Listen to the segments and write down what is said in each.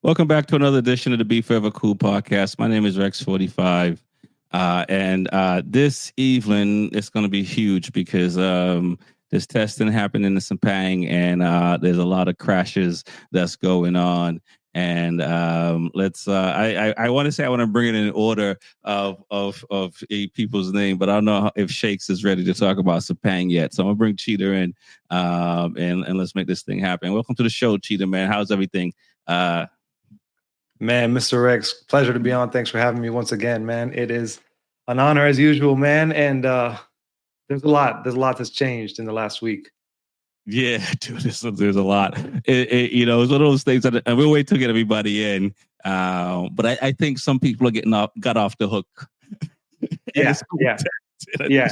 Welcome back to another edition of the B4evaKool podcast. My name is Rex45. And this evening it's going to be huge because there's testing happening in Sepang, and there's a lot of crashes that's going on. And I want to say I want to bring it in order of people's name, but I don't know if Shakes is ready to talk about Sepang yet. So I'm gonna bring Cheetah in, and let's make this thing happen. Welcome to the show, Cheetah, man. How's everything? Man, Mr. Rex, pleasure to be on. Thanks for having me once again, man. It is an honor as usual, man. And there's a lot that's changed in the last week. Yeah, dude, there's a lot. It's one of those things that we'll wait to get everybody in. But I think some people are got off the hook. Yeah. You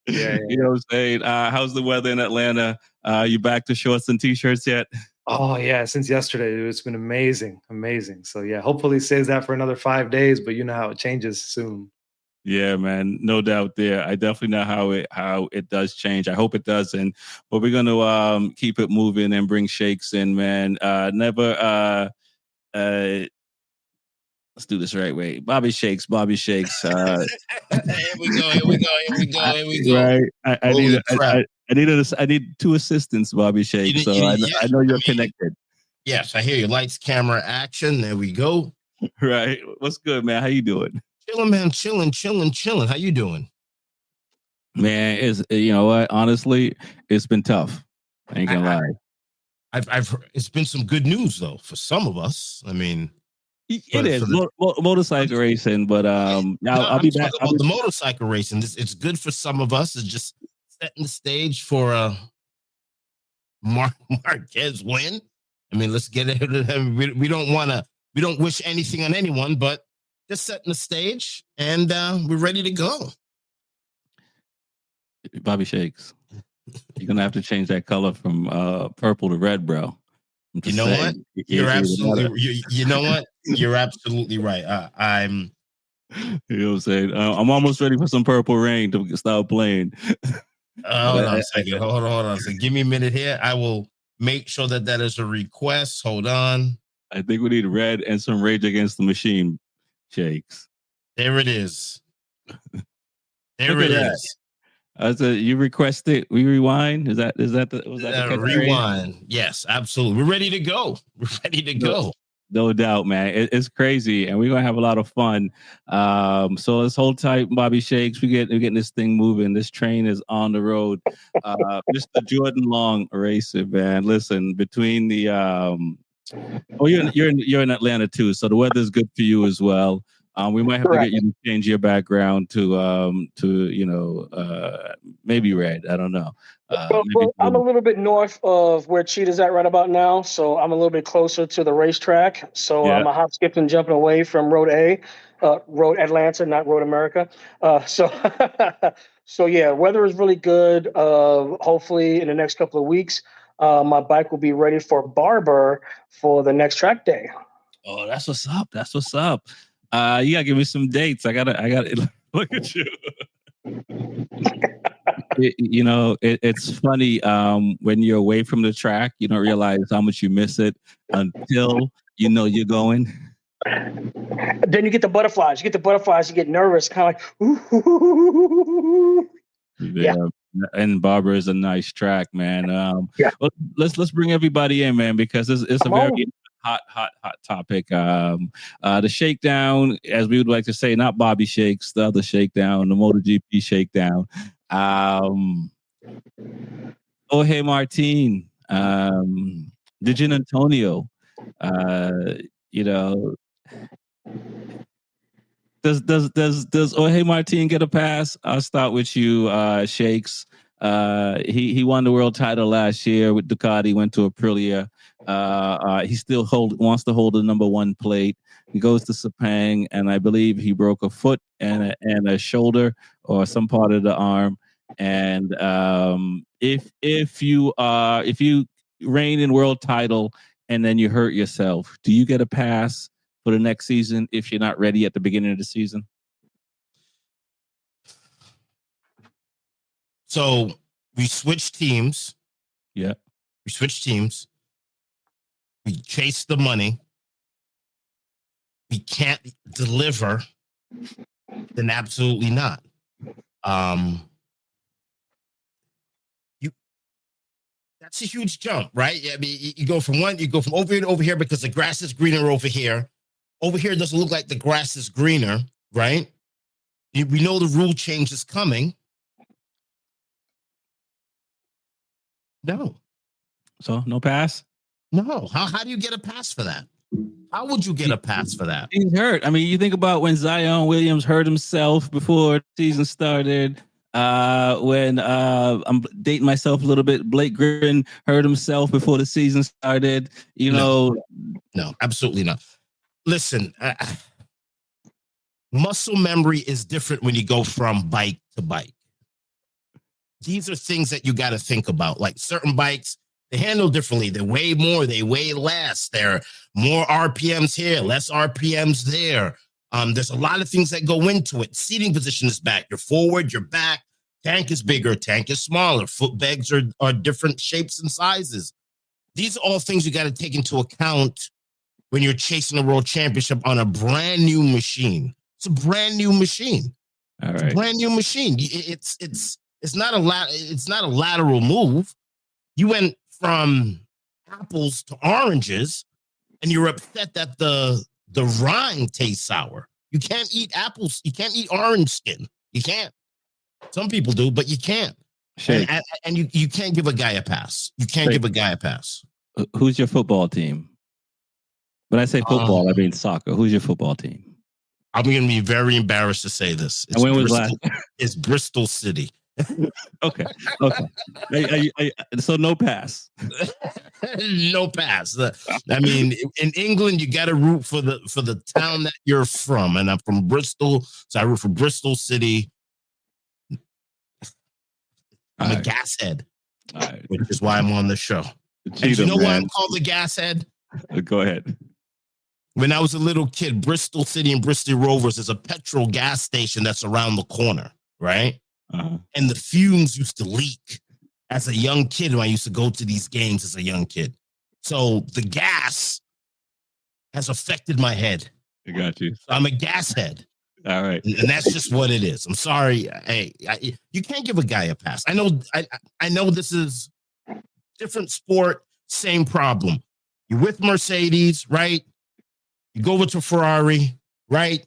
know what I'm saying? How's the weather in Atlanta? You back to shorts and t-shirts yet? Oh yeah, since yesterday, dude, it's been amazing. So yeah, hopefully it stays that for another 5 days, but you know how it changes soon. Yeah, man, no doubt there. I definitely know how it does change. I hope it doesn't, but we're gonna keep it moving and bring Shakes in, man. Let's do this right way. Bobby Shakes. Here we go. Right. I need two assistants, Bobby Shakes. I know you're connected. Yes, I hear you. Lights, camera, action. There we go. Right. What's good, man? How you doing? Chilling, man. Chilling. How you doing? Man, you know what? Honestly, it's been tough. I ain't gonna lie. I've it's been some good news though for some of us. I mean, it is motorcycle racing, but I'll be back about the motorcycle racing. It's good for some of us. It's just setting the stage for Marquez win. I mean, let's get it. We don't wish anything on anyone, but just setting the stage, and we're ready to go. Bobby Shakes, you're gonna have to change that color from purple to red, bro. You know what? You're absolutely. You know what? You're absolutely right. I'm. You know what I'm saying? I'm almost ready for some Purple Rain to start playing. Hold on a second. Hold on. So give me a minute here. I will make sure that is a request. Hold on. I think we need red and some Rage Against the Machine Shakes. There it is. There it is. You requested. We rewind. Was that the rewind? Yes, absolutely. We're ready to go. No doubt, man. It's crazy, and we're gonna have a lot of fun. So let's hold tight, Bobby Shakes. We're getting this thing moving. This train is on the road. Mr. Jordan Long racer, man. Listen, between the you're in Atlanta too, so the weather's good for you as well. We might have to get you to change your background to maybe red. I don't know. Well, I'm a little bit north of where Cheetah's at right about now, so I'm a little bit closer to the racetrack. So I'm a hop, skip, and jumping away from Road Road Atlanta, not Road America. So yeah, weather is really good. Hopefully in the next couple of weeks, my bike will be ready for Barber for the next track day. Oh, that's what's up. You gotta give me some dates. I gotta look at you. It's funny. When you're away from the track, you don't realize how much you miss it until you know you're going. Then you get the butterflies. You get nervous, kind of like. Ooh. Yeah. And Barber is a nice track, man. Well, let's bring everybody in, man, because it's a very hot topic. The shakedown, as we would like to say, not Bobby Shakes, the other shakedown, the MotoGP shakedown. Jorge Martin, Digin Antonio, Does Jorge Martin get a pass? I'll start with you, Shakes. He won the world title last year with Ducati. Went to Aprilia. He still wants to hold the number one plate. He goes to Sepang, and I believe he broke a foot and a shoulder or some part of the arm. And if you reign in world title and then you hurt yourself, do you get a pass for the next season if you're not ready at the beginning of the season? So we switched teams. Yeah. We switched teams. We chase the money. We can't deliver. Then absolutely not. That's a huge jump, right? I mean, you go from over here to over here because the grass is greener over here. Over here doesn't look like the grass is greener, right? We know the rule change is coming. No. So no pass? No. How do you get a pass for that? How would you get a pass for that? He's hurt. I mean, you think about when Zion Williams hurt himself before the season started. When I'm dating myself a little bit, Blake Griffin hurt himself before the season started. No, absolutely not. Listen, muscle memory is different when you go from bike to bike. These are things that you got to think about. Like certain bikes, they handle differently. They weigh more, they weigh less. There are more RPMs here, less RPMs there. There's a lot of things that go into it. Seating position is back. You're forward, you're back. Tank is bigger, tank is smaller. Foot pegs are different shapes and sizes. These are all things you got to take into account when you're chasing a world championship on a brand new machine. It's a brand new machine. All right. It's a brand new machine. It's not a lateral move. You went from apples to oranges, and you're upset that the rind tastes sour. You can't eat apples. You can't eat orange skin. You can't. Some people do, but you can't. And you can't give a guy a pass. You can't give a guy a pass. Who's your football team? When I say football, I mean soccer. Who's your football team? I'm going to be very embarrassed to say this. And when was last? It's Bristol City. Okay. So no pass. No pass. I mean, in England, you got to root for the town that you're from, and I'm from Bristol, so I root for Bristol City. I'm a gas head, which is why I'm on the show. And you know why I'm called the gas head? Go ahead. When I was a little kid, Bristol City and Bristol Rovers is a petrol gas station that's around the corner, right? Uh-huh. And the fumes used to leak as a young kid when I used to go to these games as a young kid. So the gas has affected my head. I got you. So I'm a gas head. All right. And that's just what it is. I'm sorry. Hey, you can't give a guy a pass. I know this is different sport, same problem. You're with Mercedes, right? You go over to Ferrari, right?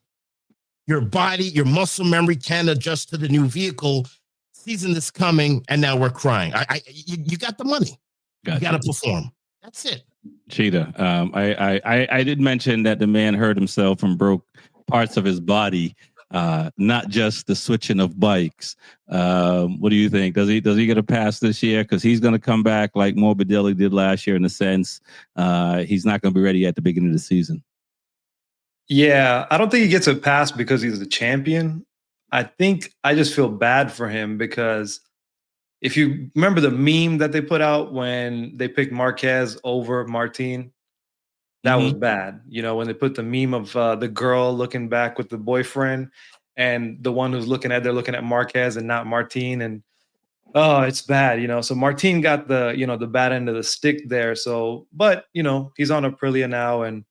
Your body, your muscle memory can adjust to the new vehicle. Season is coming, and now we're crying. You got the money. You got to perform. That's it. Cheetah. I did mention that the man hurt himself and broke parts of his body, not just the switching of bikes. What do you think? Does he get a pass this year? Because he's going to come back like Morbidelli did last year in a sense. He's not going to be ready at the beginning of the season. Yeah, I don't think he gets a pass because he's the champion. I think I just feel bad for him because if you remember the meme that they put out when they picked Marquez over Martin, that was bad. You know, when they put the meme of the girl looking back with the boyfriend and the one who's they're looking at Marquez and not Martin. And oh, it's bad, you know. So Martin got the bad end of the stick there. So, but he's on Aprilia now, and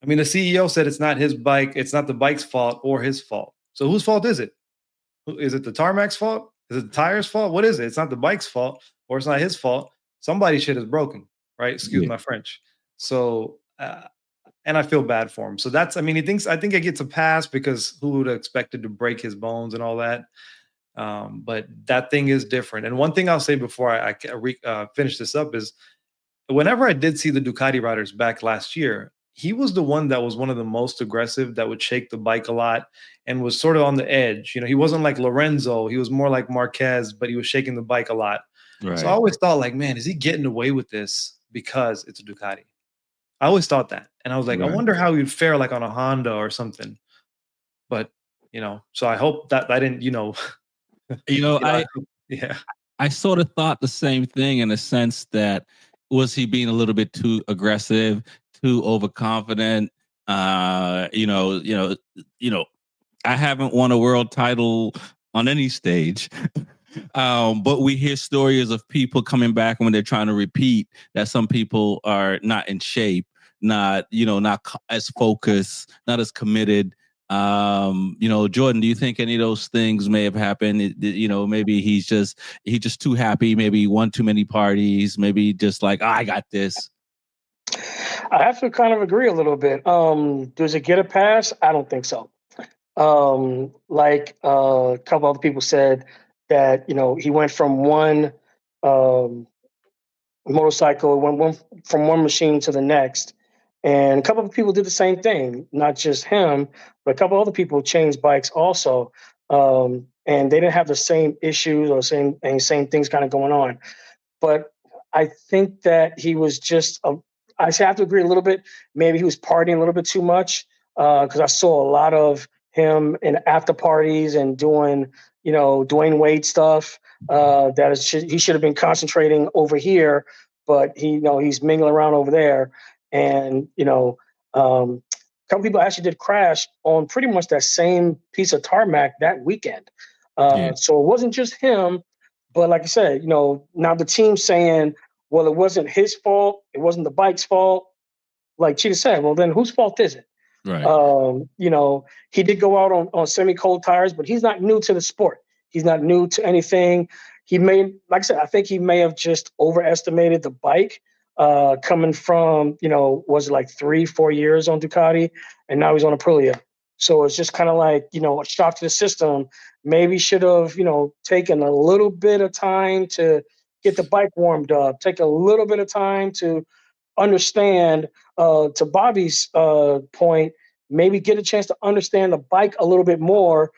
I mean, the CEO said it's not his bike. It's not the bike's fault or his fault. So whose fault is it? Is it the tarmac's fault? Is it the tire's fault? What is it? It's not the bike's fault or it's not his fault. Somebody's shit is broken, right? Excuse my French. So, and I feel bad for him. So I think it gets a pass because who would have expected to break his bones and all that? But that thing is different. And one thing I'll say before I finish this up is whenever I did see the Ducati riders back last year, he was the one that was one of the most aggressive, that would shake the bike a lot and was sort of on the edge. He wasn't like Lorenzo. He was more like Marquez, but he was shaking the bike a lot. Right. So I always thought like, man, is he getting away with this because it's a Ducati? I always thought that. And I was like, I wonder how he'd fare like on a Honda or something. But, so I hope that I didn't, I sort of thought the same thing in a sense that was he being a little bit too aggressive, too overconfident? I haven't won a world title on any stage, But we hear stories of people coming back when they're trying to repeat, that some people are not in shape, not as focused, not as committed. Jordan, do you think any of those things may have happened? Maybe he's just too happy. Maybe he won too many parties. Maybe just like, I got this. I have to kind of agree a little bit. Does it get a pass? I don't think so. Like a couple other people said that, he went from one motorcycle, went from one machine to the next. And a couple of people did the same thing, not just him, but a couple other people changed bikes also. And they didn't have the same issues or same things kind of going on. But I think that he was just, I have to agree a little bit. Maybe he was partying a little bit too much because I saw a lot of him in after parties and doing, Dwayne Wade stuff. He should have been concentrating over here, but he's mingling around over there. And, a couple people actually did crash on pretty much that same piece of tarmac that weekend. So it wasn't just him. But like I said, now the team's saying, well, it wasn't his fault. It wasn't the bike's fault. Like Cheetah said, well, then whose fault is it? Right. He did go out on semi-cold tires, but he's not new to the sport. He's not new to anything. Like I said, I think he may have just overestimated the bike coming from, was it like 3-4 years on Ducati, and now he's on Aprilia. So it's just kind of like, a shock to the system. Maybe should have, taken a little bit of time to get the bike warmed up, take a little bit of time to understand, to Bobby's point, maybe get a chance to understand the bike a little bit more,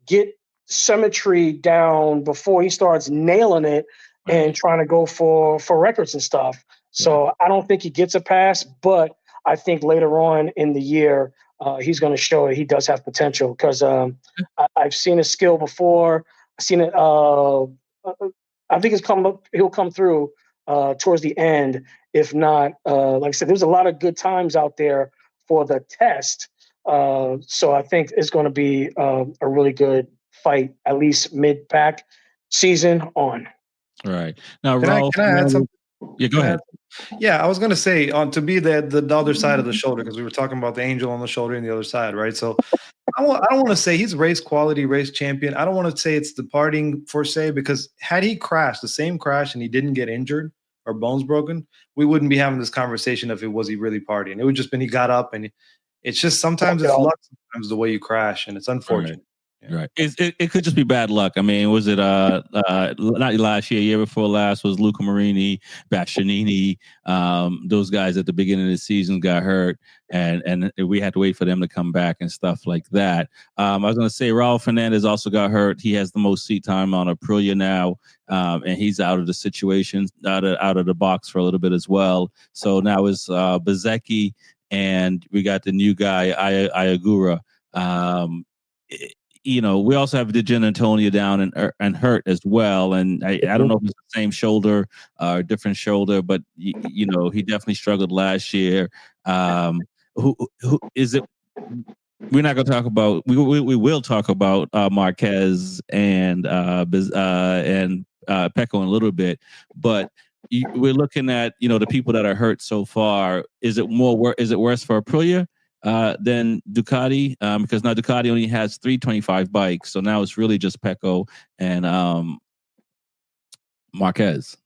get symmetry down before he starts nailing it and trying to go for records and stuff. So I don't think he gets a pass, but I think later on in the year, he's going to show that he does have potential because I've seen his skill before. I've seen it. I think he'll come through towards the end. If not, like I said, there's a lot of good times out there for the test. So I think it's going to be a really good fight, at least mid-pack season on. Right. Now, Can I add something? Yeah, go ahead. Yeah, I was going to say to be the other side of the shoulder, because we were talking about the angel on the shoulder and the other side, right? So I don't want to say he's race quality, race champion. I don't want to say it's the partying per se, because had he crashed the same crash and he didn't get injured or bones broken, we wouldn't be having this conversation if it was he really partying. It would just been he got up, and it's just sometimes it's luck, sometimes the way you crash, and it's unfortunate. Right. Right. It could just be bad luck. I mean, was it not last year before last was Luca Marini, Bastianini, those guys at the beginning of the season got hurt, and we had to wait for them to come back and stuff like that. I was going to say Raul Fernandez also got hurt. He has the most seat time on Aprilia now, and he's out of the situation, out of the box for a little bit as well. So now it's Bezzecchi, and we got the new guy Iagura. We also have Di Antonio down and hurt as well. And I don't know if it's the same shoulder or different shoulder, but he definitely struggled last year. Who is it? We're not going to talk about. We will talk about Marquez and Pecco in a little bit, but we're looking at the people that are hurt so far. Is it worse for Aprilia than Ducati, because now Ducati only has 325 bikes, so now it's really just Pecco and Marquez.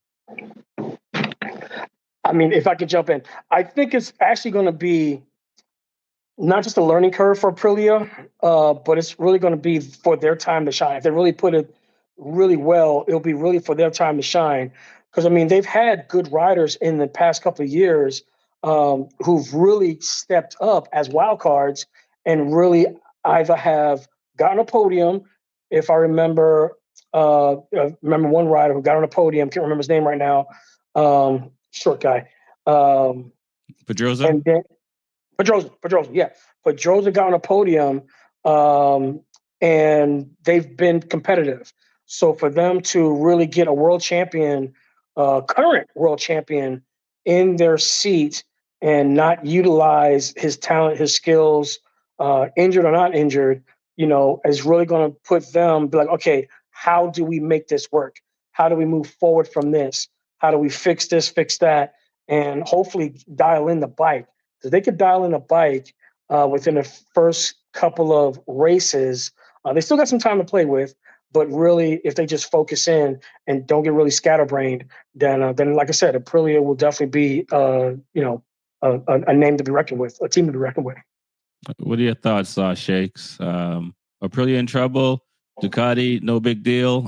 I mean, if I could jump in, I think it's actually going to be not just a learning curve for Aprilia, but it's really going to be for their time to shine. If they really put it really well, it'll be really for their time to shine. Because, I mean, they've had good riders in the past couple of years who've really stepped up as wild cards and really either have gotten a podium. If I remember one rider who got on a podium, can't remember his name right now, short guy. Pedrosa? And then Pedrosa, yeah. Pedrosa got on a podium, and they've been competitive. So for them to really get a world champion, current world champion, in their seat and not utilize his talent, his skills, injured or not injured, is really going to put them, be like, okay, how do we make this work? How do we move forward from this? How do we fix this, fix that, and hopefully dial in the bike? Because they could dial in a bike within the first couple of races. They still got some time to play with, but really, if they just focus in and don't get really scatterbrained, then like I said, Aprilia will definitely be, a name to be reckoned with, a team to be reckoned with. What are your thoughts, Shakes? Aprilia in trouble? Ducati, no big deal,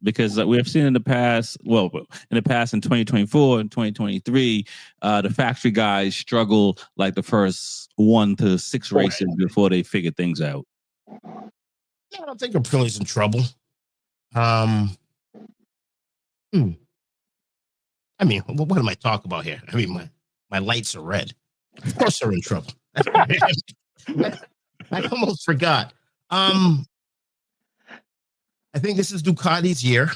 because we have seen in the past, in 2024 and 2023, the factory guys struggle like the first 1 to 6 races before they figure things out. I don't think Aprilia's in trouble. I mean, what am I talking about here? I mean, my lights are red. Of course they're in trouble. I almost forgot. I think this is Ducati's year.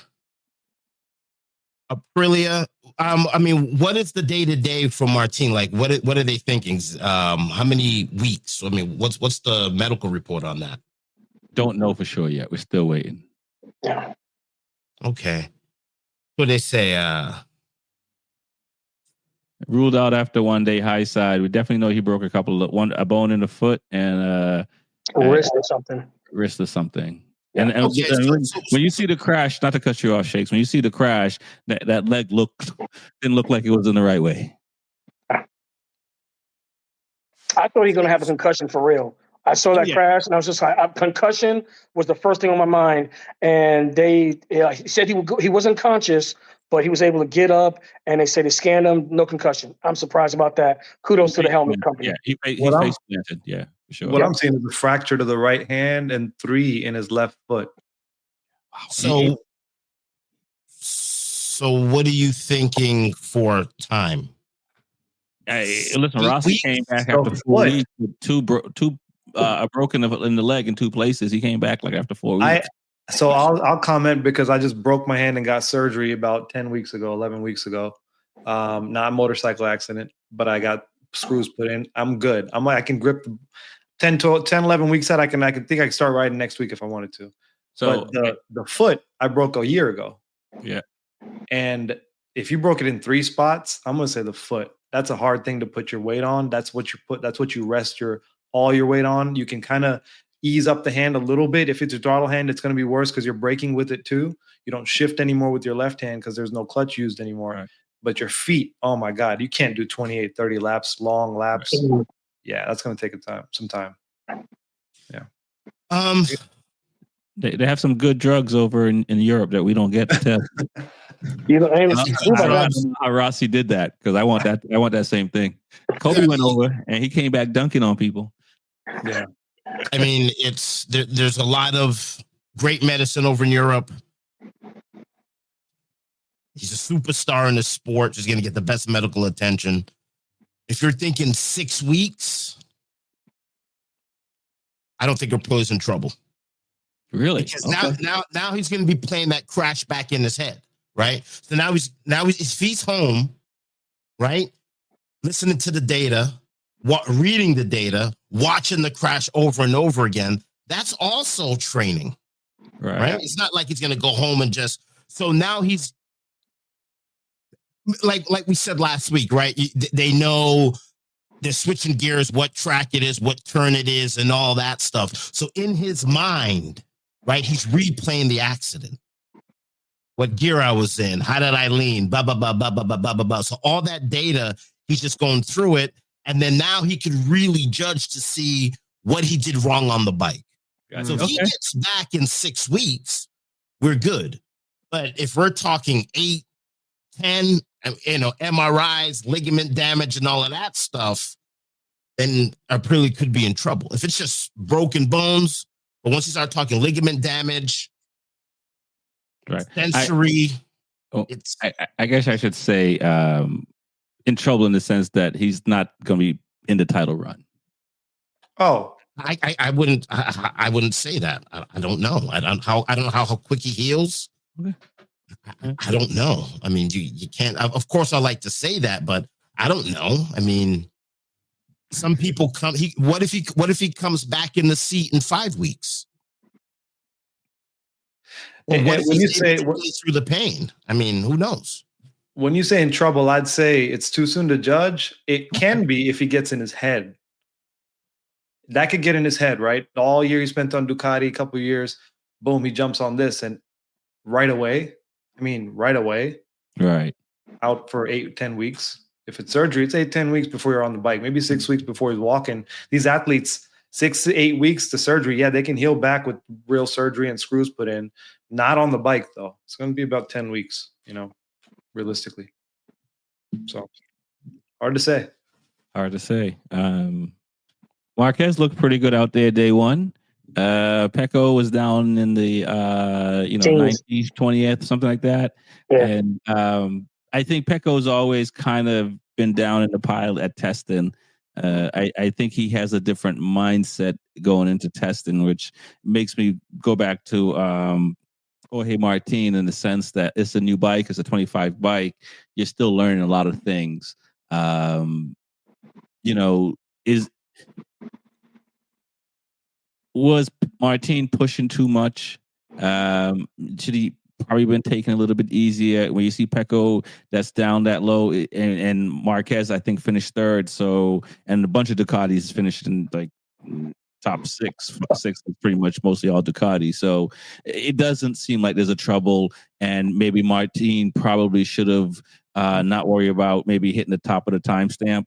Aprilia. I mean, what is the day-to-day from Martin? Like, what are they thinking? How many weeks? I mean, what's the medical report on that? Don't know for sure yet. We're still waiting. Yeah. Okay. So they say ruled out after 1 day high side. We definitely know he broke a bone in the foot and wrist or something. Wrist or something. Yeah. And when you see the crash, not to cut you off, Shakes, when you see the crash, that leg didn't look like it was in the right way. I thought he was going to have a concussion for real. I saw that crash, and I was just like, concussion was the first thing on my mind. And he said he wasn't conscious, but he was able to get up, and they said they scanned him, no concussion. I'm surprised about that. Kudos to the helmet company. Yeah, he face planted. Yeah, for sure. What I'm seeing is a fracture to the right hand and 3 in his left foot. Wow. So what are you thinking for time? Hey, listen, Rossi came back after 4 weeks with a broken in the leg in 2 places. He came back like after 4 weeks. I'll comment because I just broke my hand and got surgery about 11 weeks ago. Not a motorcycle accident, but I got screws put in. I'm good. I can grip 10, 11 weeks out. I can think I can start riding next week if I wanted to. So but the foot I broke a year ago. Yeah. And if you broke it in 3 spots, I'm going to say the foot. That's a hard thing to put your weight on. That's what you rest all your weight on. You can kind of ease up the hand a little bit. If it's a throttle hand, it's going to be worse because you're braking with it too. You don't shift anymore with your left hand because there's no clutch used anymore. Right. But your feet, oh my God, you can't do 28, 30 laps, long laps. Right. Yeah, that's going to take some time. Yeah. They have some good drugs over in Europe that we don't get to test. How Rossi did that because I want that same thing. Kobe went over and he came back dunking on people. Yeah. I mean, there's a lot of great medicine over in Europe. He's a superstar in the sport. He's going to get the best medical attention. If you're thinking 6 weeks, I don't think Aprilia's in trouble. Really? Because now he's going to be playing that crash back in his head, right? So now if he's home, right, listening to the data, reading the data, watching the crash over and over again, that's also training, right? It's not like he's going to go home and just. So now he's like we said last week, right? They know they're switching gears, what track it is, what turn it is, and all that stuff. So in his mind, right, he's replaying the accident. What gear I was in, how did I lean, blah, blah, blah, blah, blah, blah, blah, blah, blah. So all that data, he's just going through it. And then now he could really judge to see what he did wrong on the bike. So if he gets back in 6 weeks, we're good. But if we're talking 8, 10, MRIs, ligament damage, and all of that stuff, then Aprilia could be in trouble. If it's just broken bones, but once you start talking ligament damage, sensory, I guess I should say in trouble in the sense that he's not going to be in the title run. Oh, I wouldn't say that. I don't know. I don't know how quick he heals. Okay. I don't know. I mean, you can't. Of course, I like to say that, but I don't know. I mean, some people come. What if he comes back in the seat in 5 weeks? Well, what if when he's you able say to play through the pain? I mean, who knows? when you say in trouble, I'd say it's too soon to judge. It can be if he gets in his head. That could get in his head, right? All year he spent on Ducati, a couple of years, boom, he jumps on this, and right away, Right. out for 8-10 weeks. If it's surgery, it's 8-10 weeks before you're on the bike, maybe 6 weeks before he's walking. These athletes, 6 to 8 weeks to surgery. Yeah, they can heal back with real surgery and screws put in. Not on the bike, though. It's going to be about 10 weeks, realistically. So hard to say. Hard to say. Marquez looked pretty good out there day one. Pecco was down in the 90th, 20th, something like that. Yeah. And I think Pecco's always kind of been down in the pile at testing. I think he has a different mindset going into testing, which makes me go back to Jorge Martin in the sense that it's a new bike, it's a 25 bike. You're still learning a lot of things. Was Martin pushing too much? Should he probably been taking a little bit easier? When you see Pecco that's down that low, and Marquez, I think, finished third. So, and a bunch of Ducatis finished in like top six is pretty much mostly all Ducati. So it doesn't seem like there's a trouble, and maybe Martin probably should have not worry about maybe hitting the top of the timestamp.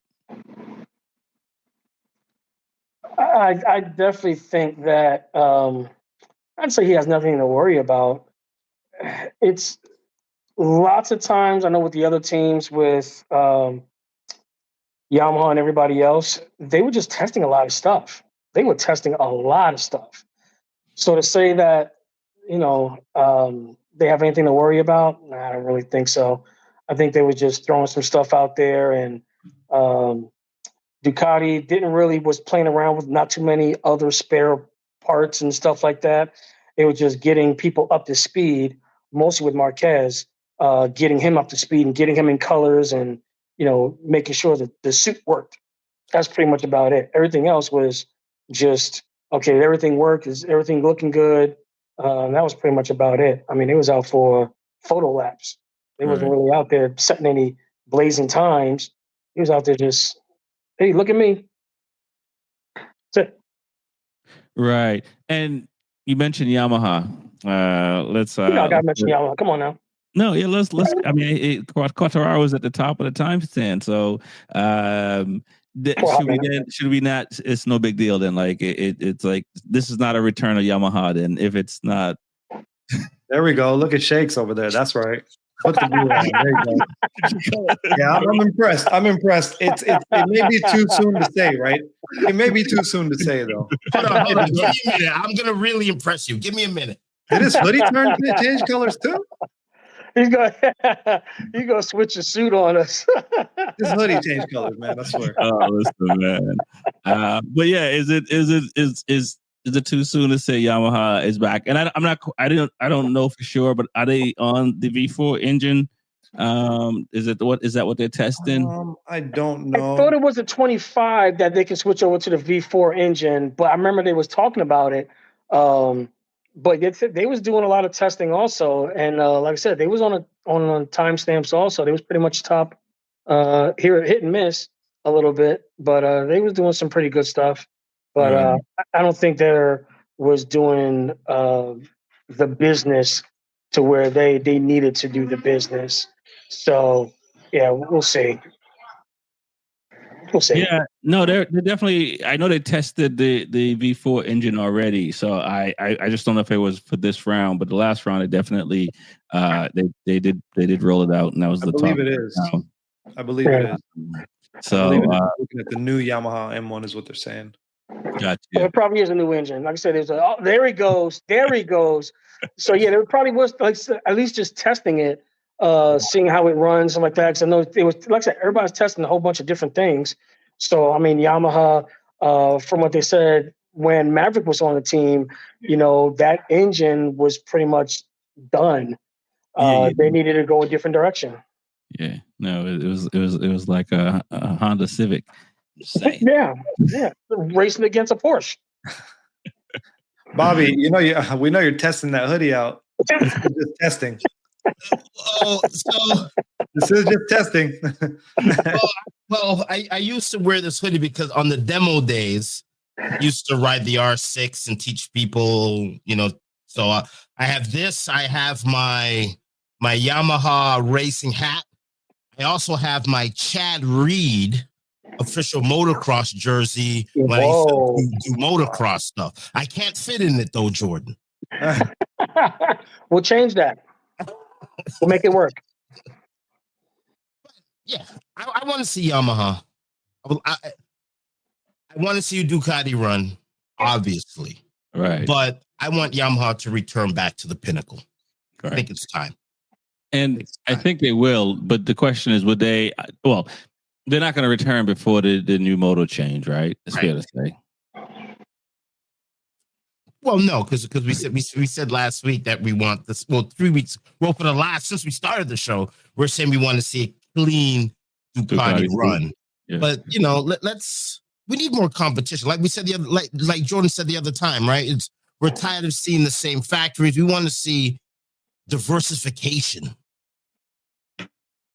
I definitely think that I'd say he has nothing to worry about. It's lots of times, I know with the other teams, with Yamaha and everybody else, they were just testing a lot of stuff. They were testing a lot of stuff. So to say that, they have anything to worry about, I don't really think so. I think they were just throwing some stuff out there, and Ducati was playing around with not too many other spare parts and stuff like that. They were just getting people up to speed, mostly with Marquez, getting him up to speed and getting him in colors and, making sure that the suit worked. That's pretty much about it. Everything else was just, okay, everything worked. Is everything looking good? That was pretty much about it. I mean, it was out for photo laps. They wasn't really out there setting any blazing times. He was out there just, hey, look at me. That's it. Right. And you mentioned Yamaha. Let's I gotta mention Yamaha. Come on now. No, yeah, let's I mean, Quartararo was at the top of the time stand. So should we not, it's no big deal then. Like it's like, this is not a return of Yamaha then, if it's not. There we go. Look at Shakes over there. That's right. Put the blue on. There you go. Yeah, I'm impressed. It may be too soon to say, right? It may be too soon to say, though. Hold on. Give me a minute. I'm going to really impress you. Give me a minute. Did his hoodie change colors too? He's gonna switch his suit on us. His hoodie changed colors, man. I swear. Oh, listen, man. But yeah, is it too soon to say Yamaha is back? And I don't know for sure, but are they on the V4 engine? Is that what they're testing? I don't know. I thought it was a 25 that they can switch over to the V4 engine, but I remember they was talking about it. But they was doing a lot of testing also, and like I said, they was on timestamps also. They was pretty much top here, hit and miss a little bit, but they was doing some pretty good stuff. But I don't think they was doing the business to where they needed to do the business. So yeah, we'll see. We'll see. Yeah, no, they're definitely. I know they tested the V4 engine already, so I just don't know if it was for this round, but the last round, it definitely they did roll it out, and that was the top. I believe it is. I believe it is. So looking at the new Yamaha M1 is what they're saying. Gotcha. Well, it probably is a new engine. Like I said, there he goes. So yeah, there probably was at least just testing it. Seeing how it runs and like that. Because I know it was, like I said, everybody's testing a whole bunch of different things. So I mean, Yamaha, from what they said when Maverick was on the team, that engine was pretty much done. They needed to go a different direction. Yeah, no, it was like a Honda Civic. Yeah, racing against a Porsche. Bobby, we know you're testing that hoodie out. This is just testing. Oh, so This is just testing. well, I used to wear this hoodie because on the demo days, I used to ride the R6 and teach people, So I have this. I have my Yamaha racing hat. I also have my Chad Reed official motocross jersey when I used to do motocross stuff. I can't fit in it though, Jordan. We'll change that. We'll make it work. Yeah, I want to see Yamaha. I want to see Ducati run, obviously. Right. But I want Yamaha to return back to the pinnacle. Correct. I think it's time. And I think they will, but the question is, would they? Well, they're not going to return before the new moto change, right? It's fair to say. Well, no, because we said last week that we want this. Well, 3 weeks. Well, for the last since we started the show, we're saying we want to see a clean Ducati run. Yeah. But let's. We need more competition. Like we said the other, like Jordan said the other time, right? We're tired of seeing the same factories. We want to see diversification.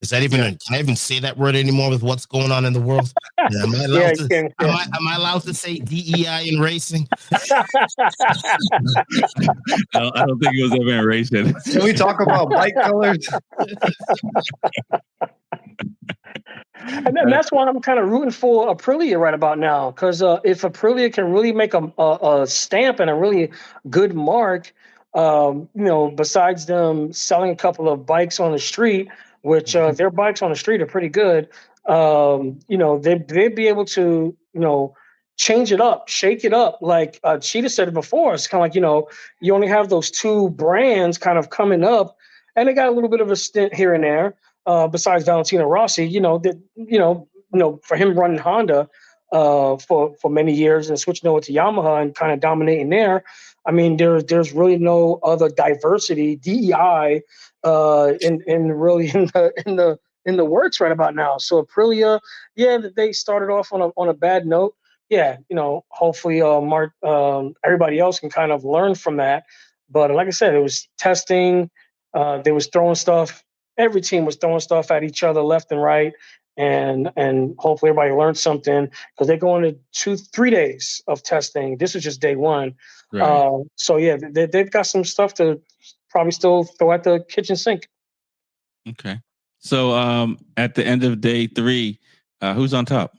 Is that even? Can I even say that word anymore with what's going on in the world? Am I allowed to say DEI in racing? I don't think it was ever in racing. Can we talk about bike colors? And that's why I'm kind of rooting for Aprilia right about now, because if Aprilia can really make a stamp and a really good mark, besides them selling a couple of bikes on the street, which their bikes on the street are pretty good, they'd be able to, change it up, shake it up. Like Cheetah said it before, it's kind of like, you only have those two brands kind of coming up, and they got a little bit of a stint here and there. Besides Valentino Rossi, for him running Honda for many years and switching over to Yamaha and kind of dominating there, I mean, there's really no other diversity, DEI, in the works right about now. So Aprilia, they started off on a bad note. Yeah, hopefully everybody else can kind of learn from that. But like I said, it was testing. They was throwing stuff. Every team was throwing stuff at each other left and right, and hopefully everybody learned something, because they're going to 2-3 days of testing. This was just day one. Right. They've got some stuff to probably still throw at the kitchen sink. Okay. So at the end of day 3, who's on top?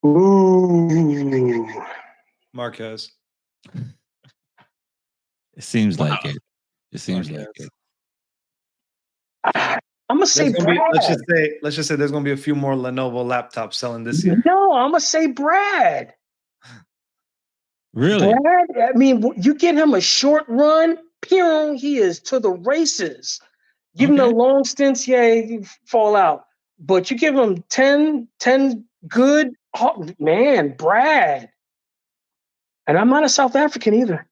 Ooh, Marquez. It seems like it. It seems like it. I'm gonna say Brad. Let's just say there's gonna be a few more Lenovo laptops selling this year. No, I'm gonna say Brad. Really? Brad, I mean, you get him a short run, pew, he is to the races. Give him the long stints, you fall out. But you give him 10 good, man, Brad. And I'm not a South African either.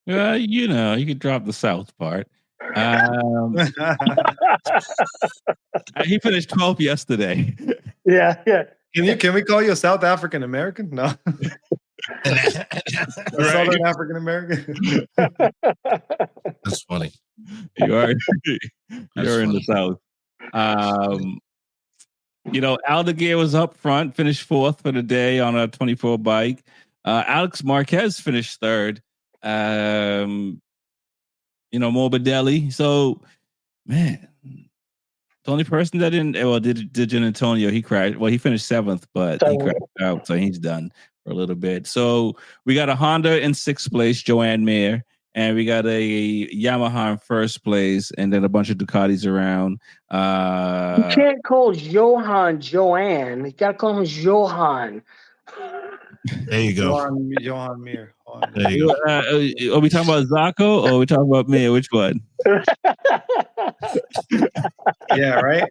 You could drop the South part. He finished 12th yesterday. Yeah. Can we call you a South African American? No. Southern African American. That's funny. You're in the South. Aldeguer was up front, finished 4th for the day on a 24 bike. Alex Marquez finished 3rd. Morbidelli. So, man, the only person that didn't, did Gian Antonio, he crashed. Well, he finished 7th, but he crashed out, so he's done for a little bit. So we got a Honda in 6th place, Joanne Mir, and we got a Yamaha in 1st place, and then a bunch of Ducatis around. You can't call Johan Joanne. You got to call him Johan. There you go. Johan Mir. There you go. Are we talking about Zacco or are we talking about Mir? Which one? Yeah, right?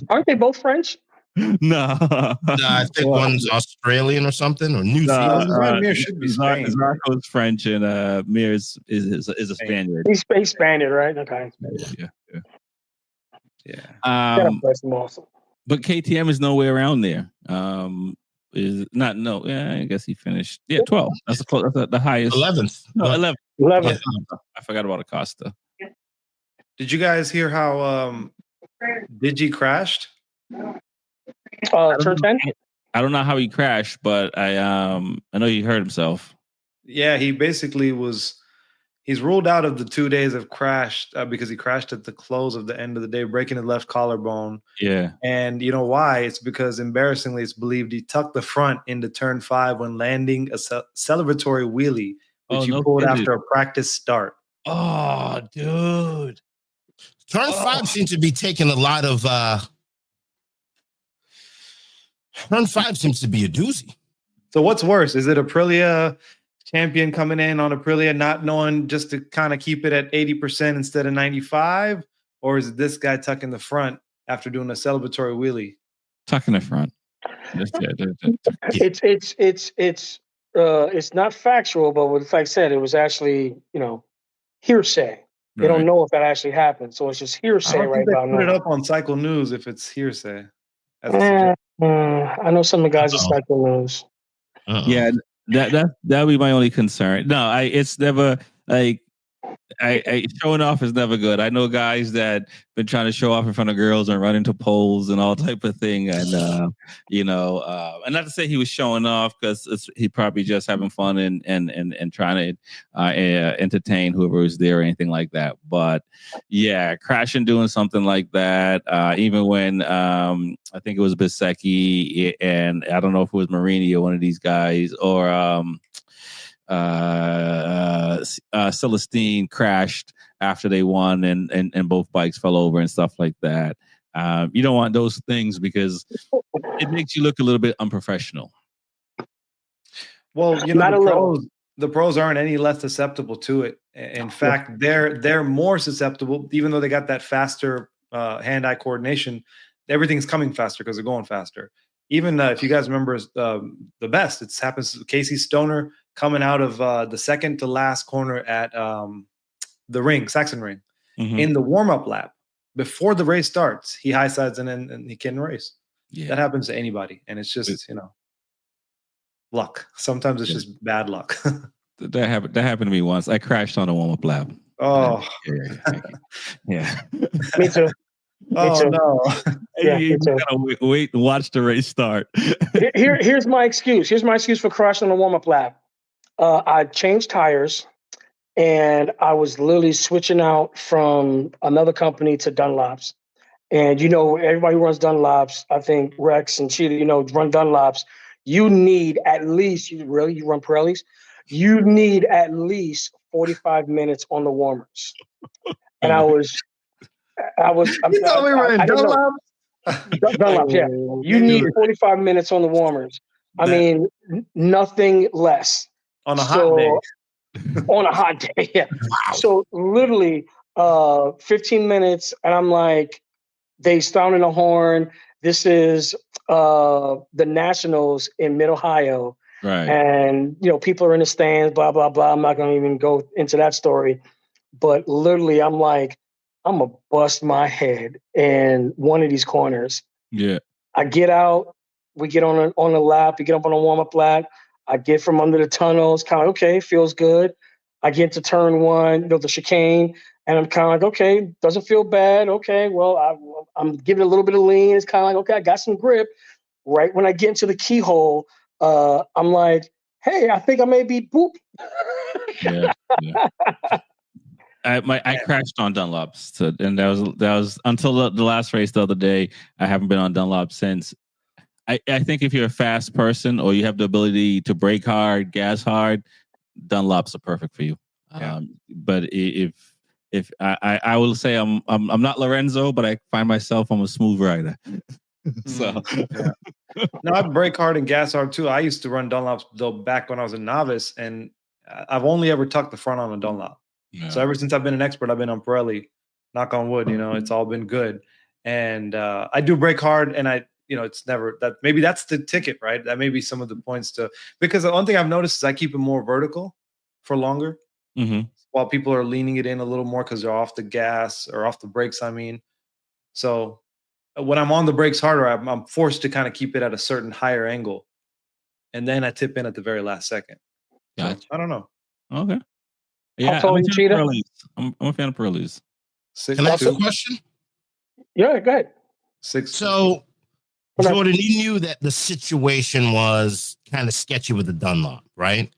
Aren't they both French? No. I think one's Australian or something, or New Zealand. Mir should be Spain. Zacco's French and Mir is a Spaniard. He's Spaniard, right? Okay. Yeah. But KTM is nowhere around there. Is not no? Yeah, I guess he finished. Yeah, 12. That's the highest. 11th. No, 11. 11. I forgot about Acosta. Did you guys hear how Digi crashed? Turn 10. I don't know how he crashed, but I know he hurt himself. Yeah, he basically he's ruled out of the 2 days of crash because he crashed at the close of the end of the day, breaking his left collarbone. Yeah. And you know why? It's because embarrassingly, it's believed he tucked the front into turn 5 when landing a celebratory wheelie, which he pulled after a practice start. Oh, dude. Turn 5 seems to be taking a lot of Turn 5 seems to be a doozy. So what's worse? Is it Aprilia champion coming in on Aprilia not knowing just to kind of keep it at 80% instead of 95? Or is it this guy tucking the front after doing a celebratory wheelie? Tucking the front. It's not factual, but with like I said, it was actually, hearsay. They don't know if that actually happened, so it's just hearsay right now. Put it up on Cycle News if it's hearsay. I know some of the guys at Cycle News. Yeah, that'd be my only concern. No, it's never like I showing off is never good. I know guys that been trying to show off in front of girls and run into poles and all type of thing, and and not to say he was showing off because he probably just having fun and trying to entertain whoever was there or anything like that. But yeah, crashing doing something like that, even when I think it was Bisecki and I don't know if it was Marini or one of these guys or Celestine crashed after they won and both bikes fell over and stuff like that. You don't want those things because it makes you look a little bit unprofessional. Well, the pros aren't any less susceptible to it. In fact, they're more susceptible, even though they got that faster hand-eye coordination. Everything's coming faster because they're going faster. Even if you guys remember the best, it happens to Casey Stoner coming out of the second to last corner at the ring, Saxon Ring, in the warm-up lap. Before the race starts, he high sides and he can race. Yeah. That happens to anybody. And it's just, luck. Sometimes it's just bad luck. That happened to me once. I crashed on a warm-up lap. Oh. Yeah. Me too. Oh, no. Yeah, you gotta wait and watch the race start. Here's my excuse. Here's my excuse for crashing on a warm-up lap. I changed tires, and I was literally switching out from another company to Dunlops. And, everybody who runs Dunlops, I think Rex and Cheetah, run Dunlops. You need at least, you run Pirellis? You need at least 45 minutes on the warmers. And I'm Dunlops? Dunlops, yeah. You need 45 minutes on the warmers. I mean, nothing less. On a hot day. On a hot day, yeah. Wow. So literally 15 minutes, and I'm like, they sounding a horn. This is the Nationals in Mid-Ohio. Right. And, people are in the stands, blah, blah, blah. I'm not going to even go into that story. But literally, I'm like, I'm going to bust my head in one of these corners. Yeah. I get out. We get on a lap. We get up on a warm-up lap. I get from under the tunnels, kind of, okay, feels good. I get to turn 1, the chicane, and I'm kind of like, okay, doesn't feel bad. Okay, well, I'm giving a little bit of lean. It's kind of like, okay, I got some grip. Right when I get into the keyhole, I'm like, hey, I think I may be boop. Yeah. I crashed on Dunlops, and that was until the last race the other day. I haven't been on Dunlop since. I think if you're a fast person or you have the ability to brake hard, gas hard, Dunlops are perfect for you. Yeah. But if I will say I'm not Lorenzo, but I find myself I'm a smooth rider. So no, I brake hard and gas hard too. I used to run Dunlops though back when I was a novice, and I've only ever tucked the front on a Dunlop. Yeah. So ever since I've been an expert, I've been on Pirelli. Knock on wood, it's all been good. And I do brake hard, and it's never that. Maybe that's the ticket, right? That may be some of the points because the one thing I've noticed is I keep it more vertical for longer, while people are leaning it in a little more because they're off the gas or off the brakes. I mean, so when I'm on the brakes harder, I'm forced to kind of keep it at a certain higher angle and then I tip in at the very last second. Gotcha. So, I don't know. Okay. Yeah, tall I'm are a you, fan of Cheetah? Pearlies. I'm a fan of Pearlies. Can I ask a 6'2", question? Yeah, go ahead. 6'2". So, Okay. Jordan, you knew that the situation was kind of sketchy with the Dunlop, right?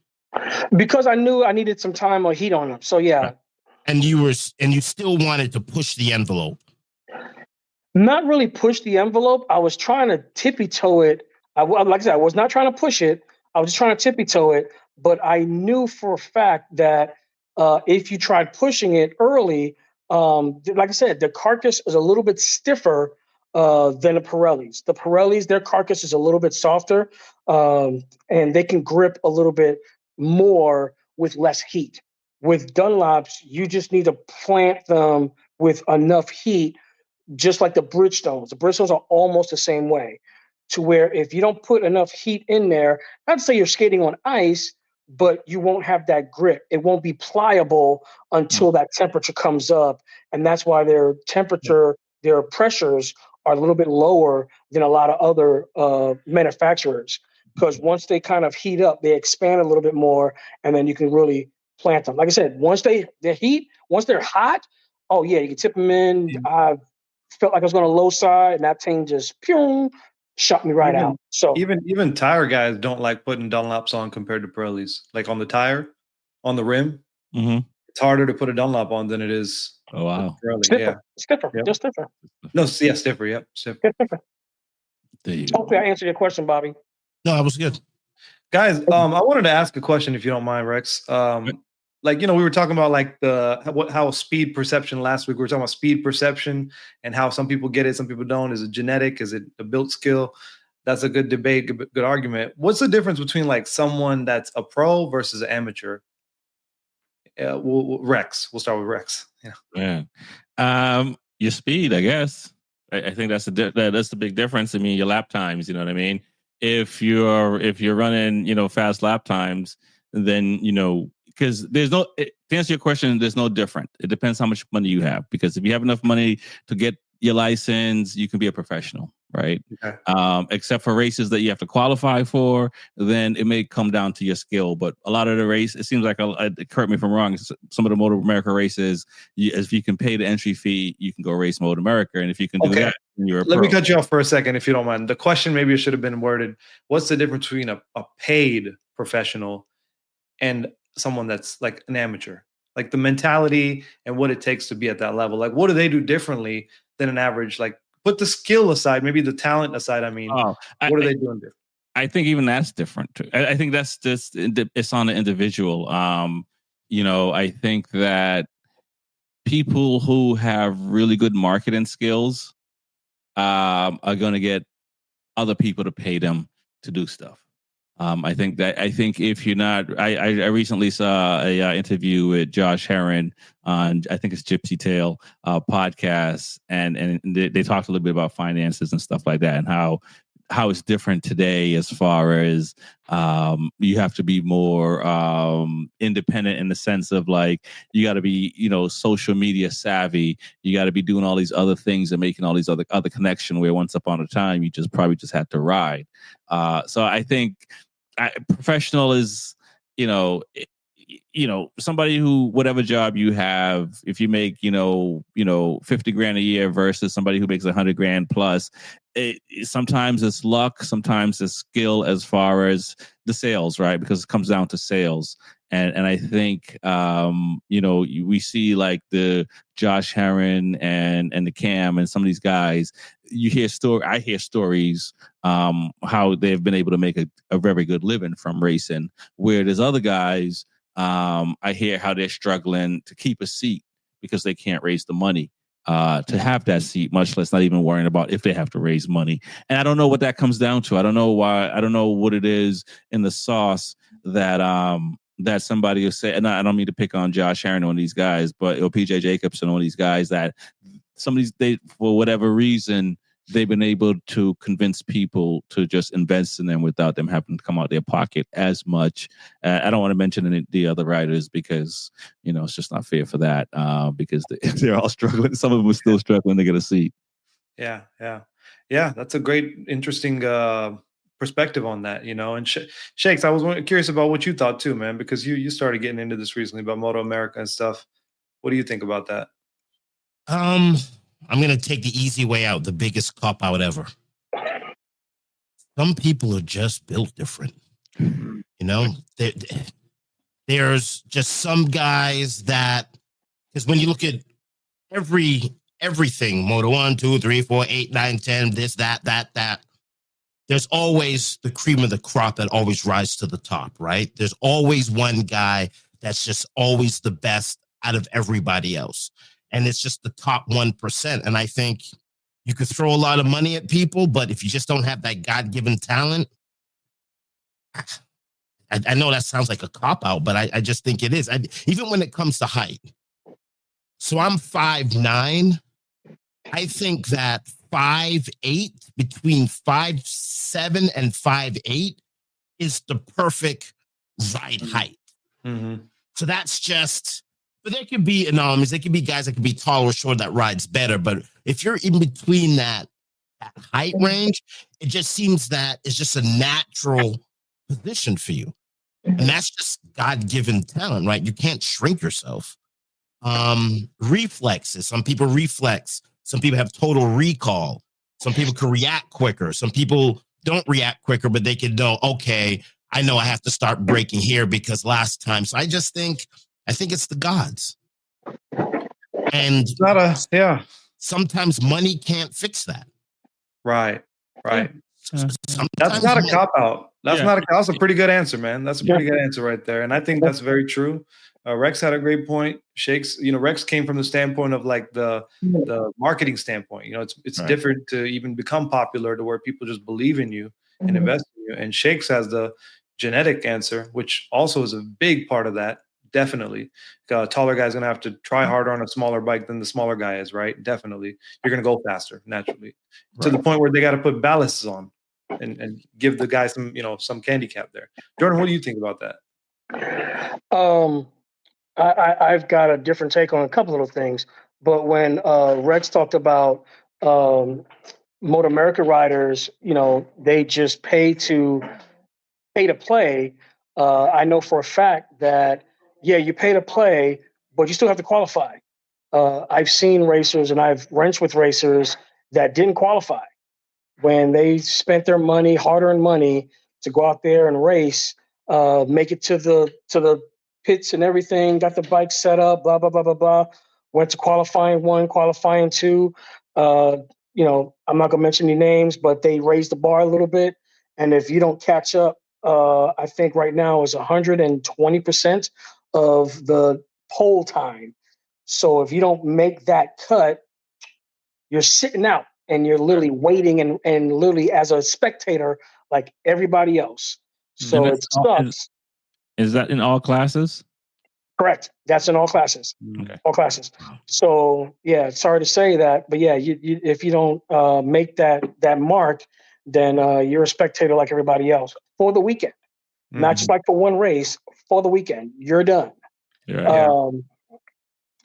Because I knew I needed some time or heat on them. So yeah, Right. And you still wanted to push the envelope. not really push the envelope. I was trying to tippy toe it. Like I said, I was not trying to push it. I was just trying to tippy toe it. But I knew for a fact that if you tried pushing it early, like I said, the carcass is a little bit stiffer than the Pirellis. The Pirellis, their carcass is a little bit softer, and they can grip a little bit more with less heat. With Dunlops, you just need to plant them with enough heat, just like the Bridgestones. The Bridgestones are almost the same way, to where if you don't put enough heat in there, not to say you're skating on ice, but you won't have that grip. It won't be pliable until that temperature comes up. And that's why their temperature, their pressures are a little bit lower than a lot of other manufacturers. Because once they kind of heat up, they expand a little bit more, and then you can really plant them. Like I said, once they're hot, oh yeah, you can tip them in. I felt like I was going to low side, and that thing just shot me right out. So even tire guys don't like putting Dunlops on compared to Pirellis. Like on the tire, on the rim, it's harder to put a Dunlop on than it is. Oh wow, Pirelli. stiffer. Yep. Just stiffer. No, yeah, stiffer. Yep, stiffer. there you go. Hopefully, I answered your question, Bobby. No, that was good. Guys, I wanted to ask a question if you don't mind, Rex. Like, we were talking about like how speed perception last week. We were talking about speed perception and how some people get it, some people don't. Is it genetic? Is it a built skill? That's a good debate, good argument. What's the difference between like someone that's a pro versus an amateur? Rex. We'll start with Rex. Yeah. Your speed, I guess. I think that's the big difference. I mean, your lap times. You know what I mean? If you're running, fast lap times, then because to answer your question, there's no different. It depends how much money you have. Because if you have enough money to get your license, you can be a professional, right? Okay. Except for races that you have to qualify for, then it may come down to your skill. But a lot of the race, it seems like, correct me if I'm wrong, some of the Moto America races, if you can pay the entry fee, you can go race Moto America. And if you can do that, then you're a pro. Let me cut you off for a second, if you don't mind. The question maybe should have been worded, what's the difference between a paid professional and someone that's like an amateur? Like the mentality and what it takes to be at that level. Like, what do they do differently than an average? Like, put the skill aside, maybe the talent aside. I mean, what are they doing different? I think even that's different too. I think that's just, it's on the individual. I think that people who have really good marketing skills are going to get other people to pay them to do stuff. I think if you're not, I recently saw a interview with Josh Herron on, I think it's Gypsy Tale podcast, and they talked a little bit about finances and stuff like that, and how it's different today as far as you have to be more independent in the sense of like you got to be social media savvy. You got to be doing all these other things and making all these other connections where once upon a time you probably just had to ride. So I think professional is somebody who, whatever job you have, if you make 50 grand a year versus somebody who makes 100 grand plus, sometimes it's luck, sometimes it's skill as far as the sales, right? Because it comes down to sales. And I think we see like the Josh Herron and the Cam and some of these guys. I hear stories how they've been able to make a very good living from racing. Where there's other guys, I hear how they're struggling to keep a seat because they can't raise the money to have that seat, much less not even worrying about if they have to raise money. And I don't know what that comes down to. I don't know why. I don't know what it is in the sauce that somebody will say. And I don't mean to pick on Josh Herron on these guys, but PJ Jacobson on these guys that some of these, they, for whatever reason, they've been able to convince people to just invest in them without them having to come out their pocket as much. I don't want to mention the other riders because, it's just not fair for that because they're all struggling. Some of them are still struggling to get a seat. Yeah. That's a great, interesting perspective on that, you know. And Shakes, I was curious about what you thought too, man, because you started getting into this recently about Moto America and stuff. What do you think about that? I'm gonna take the easy way out, the biggest cop out ever. Some people are just built different. You know, there's just some guys that, because when you look at everything, Moto 1, 2, 3, 4, 8, 9, 10, this, that, there's always the cream of the crop that always rises to the top, right? There's always one guy that's just always the best out of everybody else. And it's just the top 1%. And I think you could throw a lot of money at people, but if you just don't have that God-given talent, I know that sounds like a cop-out, but I just think it is. Even when it comes to height. So I'm 5'9". I think that 5'8", between 5'7" and 5'8" is the perfect ride height. Mm-hmm. So that's just, but there could be anomalies. There could be guys that could be taller or short that rides better. But if you're in between that height range, it just seems that it's just a natural position for you. And that's just God-given talent, right? You can't shrink yourself. Reflexes. Some people reflex. Some people have total recall. Some people can react quicker. Some people don't react quicker, but they can know, okay, I know I have to start braking here because last time. So I think it's the gods. And It's not sometimes money can't fix that. Right. Sometimes That's not a cop out. That's a pretty good answer, man. That's a pretty good answer right there. And I think that's very true. Rex had a great point. Shakes, Rex came from the standpoint of like the marketing standpoint. You know, it's right. Different to even become popular to where people just believe in you and invest in you. And Shakes has the genetic answer, which also is a big part of that. Definitely. A taller guy's going to have to try harder on a smaller bike than the smaller guy is, right? Definitely. You're going to go faster naturally to the point where they got to put ballasts on and give the guy some candy cap there. Jordan, what do you think about that? I've got a different take on a couple of things, but when Rex talked about Moto America riders, they just pay to play. I know for a fact that, you pay to play, but you still have to qualify. I've seen racers and I've wrenched with racers that didn't qualify when they spent their money, hard-earned money, to go out there and race, make it to the pits and everything, got the bike set up, blah, blah, blah, blah, blah. Went to qualifying 1, qualifying 2. I'm not going to mention any names, but they raised the bar a little bit. And if you don't catch up, I think right now is 120% of the pole time. So if you don't make that cut, you're sitting out and you're literally waiting and literally as a spectator like everybody else. So it sucks. Is that in all classes? Correct. That's in all classes. Okay. All classes. So sorry to say that, but you if you don't make that mark, then you're a spectator like everybody else for the weekend. Mm-hmm. Not just like for one race, for the weekend. You're done. Yeah.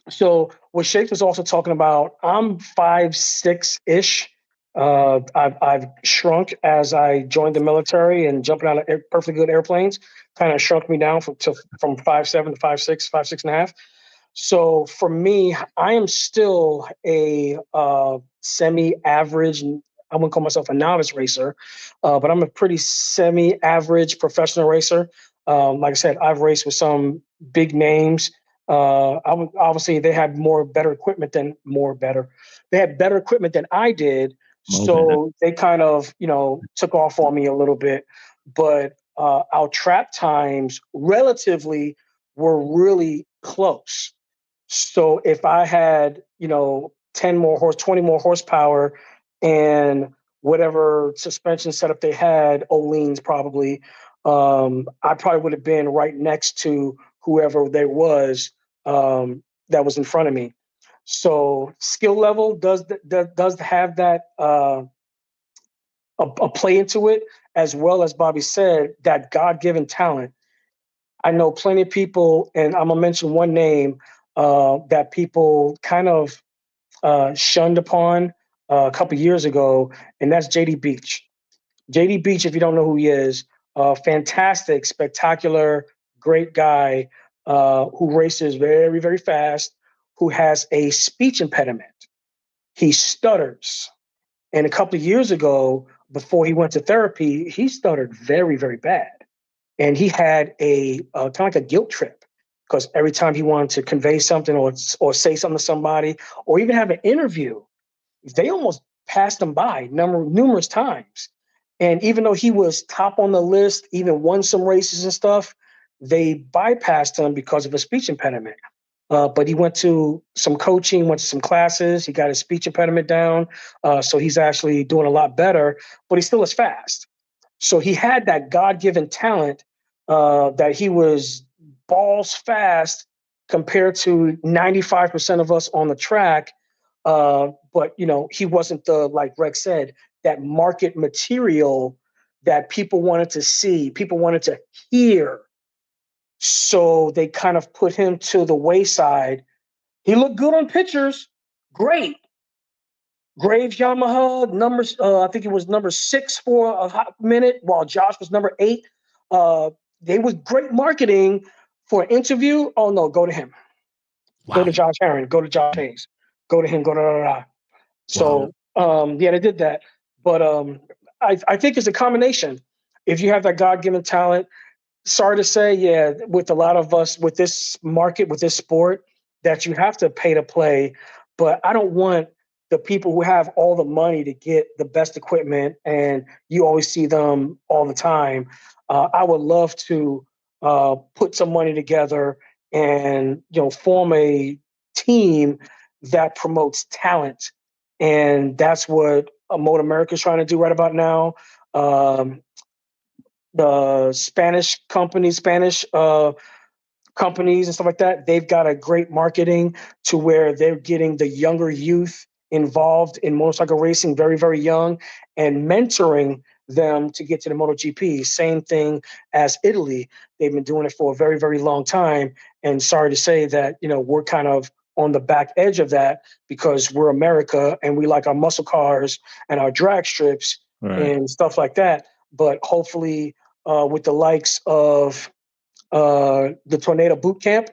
So what Shake was also talking about, I'm 5'6"-ish. I've shrunk as I joined the military and jumping out of perfectly good airplanes kind of shrunk me down from 5'7" to 5'6", 5'6.5". So for me, I am still a semi-average. I wouldn't call myself a novice racer, but I'm a pretty semi-average professional racer. Like I said, I've raced with some big names. Obviously, they had better equipment than I did. So they kind of, took off on me a little bit. But our trap times relatively were really close. So if I had, 10 more 20 more horsepower and whatever suspension setup they had, Olean's probably, I probably would have been right next to whoever there was that was in front of me. So skill level does have that a play into it, as well as Bobby said, that God-given talent. I know plenty of people, and I'm gonna mention one name that people kind of shunned upon a couple years ago, and that's JD Beach. JD Beach, if you don't know who he is, fantastic, spectacular, great guy who races very, very fast, who has a speech impediment. He stutters. And a couple of years ago, before he went to therapy, he stuttered very, very bad. And he had a kind of like a guilt trip because every time he wanted to convey something or say something to somebody or even have an interview, they almost passed him by numerous times. And even though he was top on the list, even won some races and stuff, they bypassed him because of a speech impediment. But he went to some coaching, went to some classes. He got his speech impediment down. So he's actually doing a lot better, but he still is fast. So he had that God-given talent that he was balls fast compared to 95% of us on the track. But, he wasn't like Rex said, that market material that people wanted to see, people wanted to hear. So they kind of put him to the wayside. He looked good on pictures. Great. Graves Yamaha, numbers. I think it was number 6 for a hot minute, while Josh was number 8. They was great marketing for an interview. Oh, no, go to him. Wow. Go to Josh Herron. Go to Josh Hayes. Go to him. Go to So, yeah, they did that. But I think it's a combination. If you have that God-given talent, sorry to say, yeah, with a lot of us, with this market, with this sport, that you have to pay to play. But I don't want the people who have all the money to get the best equipment, and you always see them all the time. I would love to put some money together and form a team that promotes talent, and that's what Motor America is trying to do right about now. The Spanish companies and stuff like that, they've got a great marketing to where they're getting the younger youth involved in motorcycle racing very, very young and mentoring them to get to the MotoGP. Same thing as Italy. They've been doing it for a very, very long time. And sorry to say that, we're kind of on the back edge of that because we're America and we like our muscle cars and our drag strips and stuff like that. But hopefully with the likes of the Tornado Boot Camp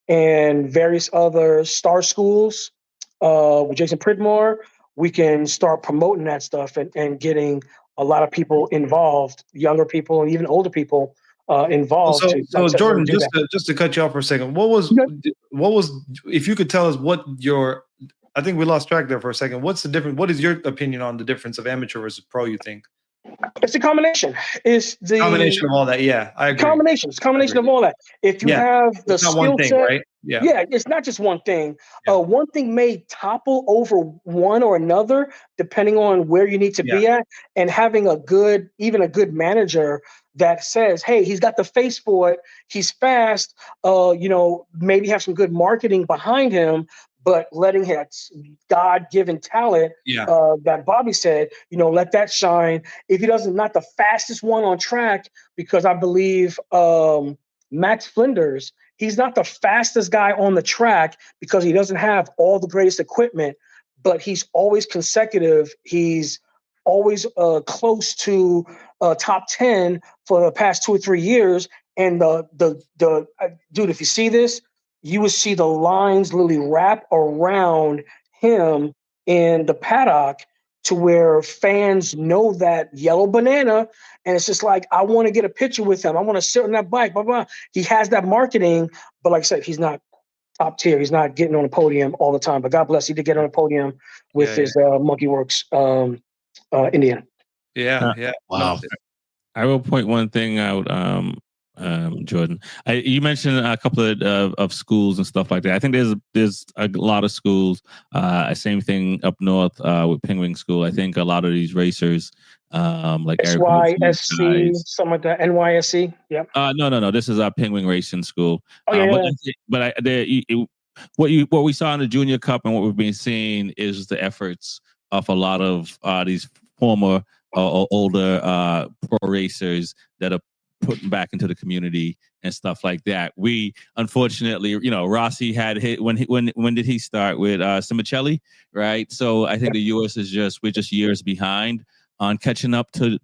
and various other star schools with Jason Pridmore, we can start promoting that stuff and getting a lot of people involved, younger people and even older people involved. So Jordan, just to cut you off for a second, what was if you could tell us what I think we lost track there for a second. What's the difference? What is your opinion on the difference of amateur versus pro, you think? It's a combination. It's the combination of all that. Yeah, I agree. It's a combination of all that. If you have the skill set, right? Yeah, it's not just one thing. One thing may topple over one or another, depending on where you need to be at. And having a good manager that says, hey, he's got the face for it. He's fast. Maybe have some good marketing behind him, but letting his God-given talent that Bobby said, let that shine. If he doesn't, not the fastest one on track, because I believe Max Flinders, he's not the fastest guy on the track because he doesn't have all the greatest equipment, but he's always consecutive. He's always close to top 10 for the past 2 or 3 years. And the dude, if you see this, you would see the lines literally wrap around him in the paddock to where fans know that yellow banana. And it's just like, I want to get a picture with him. I want to sit on that bike, blah, blah. He has that marketing, but like I said, he's not top tier. He's not getting on a podium all the time, but God bless, he did get on a podium with his Monkey Works Indian. Yeah. Wow. I will point one thing out, Jordan. You mentioned a couple of schools and stuff like that. I think there's a lot of schools. Same thing up north with Penguin School. I think a lot of these racers, like SYSC, something like that. NYSC. Yep. No. This is our Penguin Racing School. What we saw in the Junior Cup and what we've been seeing is the efforts of a lot of these former or older pro racers that are putting back into the community and stuff like that. We unfortunately, Rossi had hit when did he start with Simicelli, right? So I think the US we're just years behind. on catching up to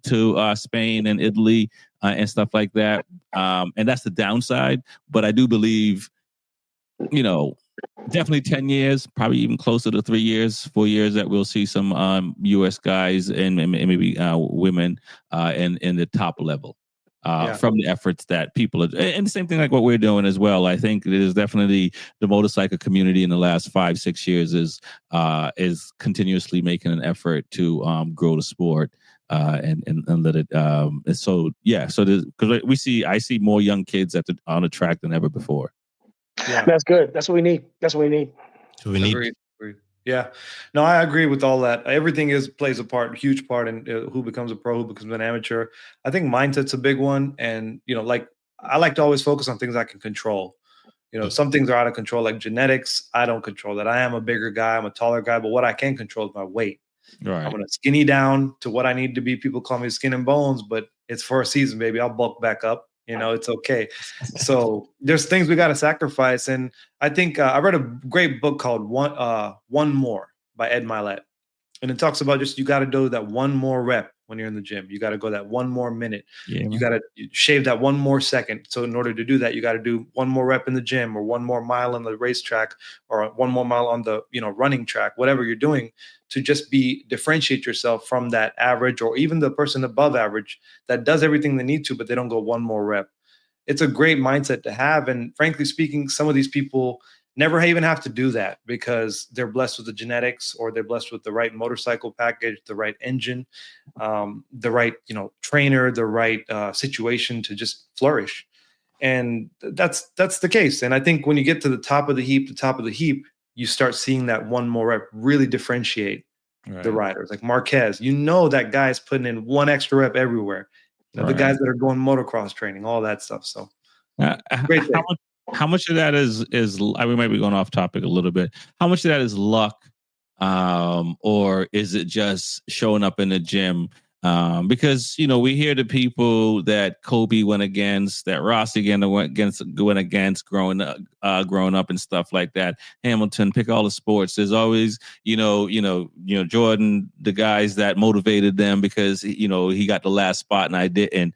Spain and Italy and stuff like that. And that's the downside. But I do believe, definitely 10 years, probably even closer to 3 years, 4 years, that we'll see some U.S. guys and maybe women in the top level. From the efforts that people are, and the same thing like what we're doing as well. I think it is definitely the motorcycle community in the last 5-6 years is continuously making an effort to grow the sport and let it. So because I see more young kids on the track than ever before. Yeah, that's good. That's what we need. Agreed. Yeah, no, I agree with all that. Everything plays a huge part in who becomes a pro, who becomes an amateur. I think mindset's a big one, and like I like to always focus on things I can control. Some things are out of control, like genetics. I don't control that. I am a bigger guy. I'm a taller guy, but what I can control is my weight. Right. I'm gonna skinny down to what I need to be. People call me skin and bones, but it's for a season, baby. I'll bulk back up. It's okay. So there's things we got to sacrifice. And I think I read a great book called One More by Ed Milet. And it talks about just you got to do that one more rep when you're in the gym. You got to go that one more minute. Yeah, you got to shave that one more second. So in order to do that, you got to do one more rep in the gym or one more mile on the racetrack or one more mile on the running track, whatever you're doing, to just differentiate yourself from that average or even the person above average that does everything they need to, but they don't go one more rep. It's a great mindset to have. And frankly speaking, some of these people never even have to do that because they're blessed with the genetics or they're blessed with the right motorcycle package, the right engine, the right, trainer, the right situation to just flourish. And that's the case. And I think when you get to the top of the heap, you start seeing that one more rep really differentiate the riders. Like Marquez, that guy's putting in one extra rep everywhere. The guys that are going motocross training, all that stuff. So great thing. How much of that is I mean, maybe going off topic a little bit. How much of that is luck, or is it just showing up in the gym? Because we hear the people that Kobe went against, that Rossi went against growing up and stuff like that. Hamilton, pick all the sports. There's always Jordan, the guys that motivated them because he got the last spot and I didn't.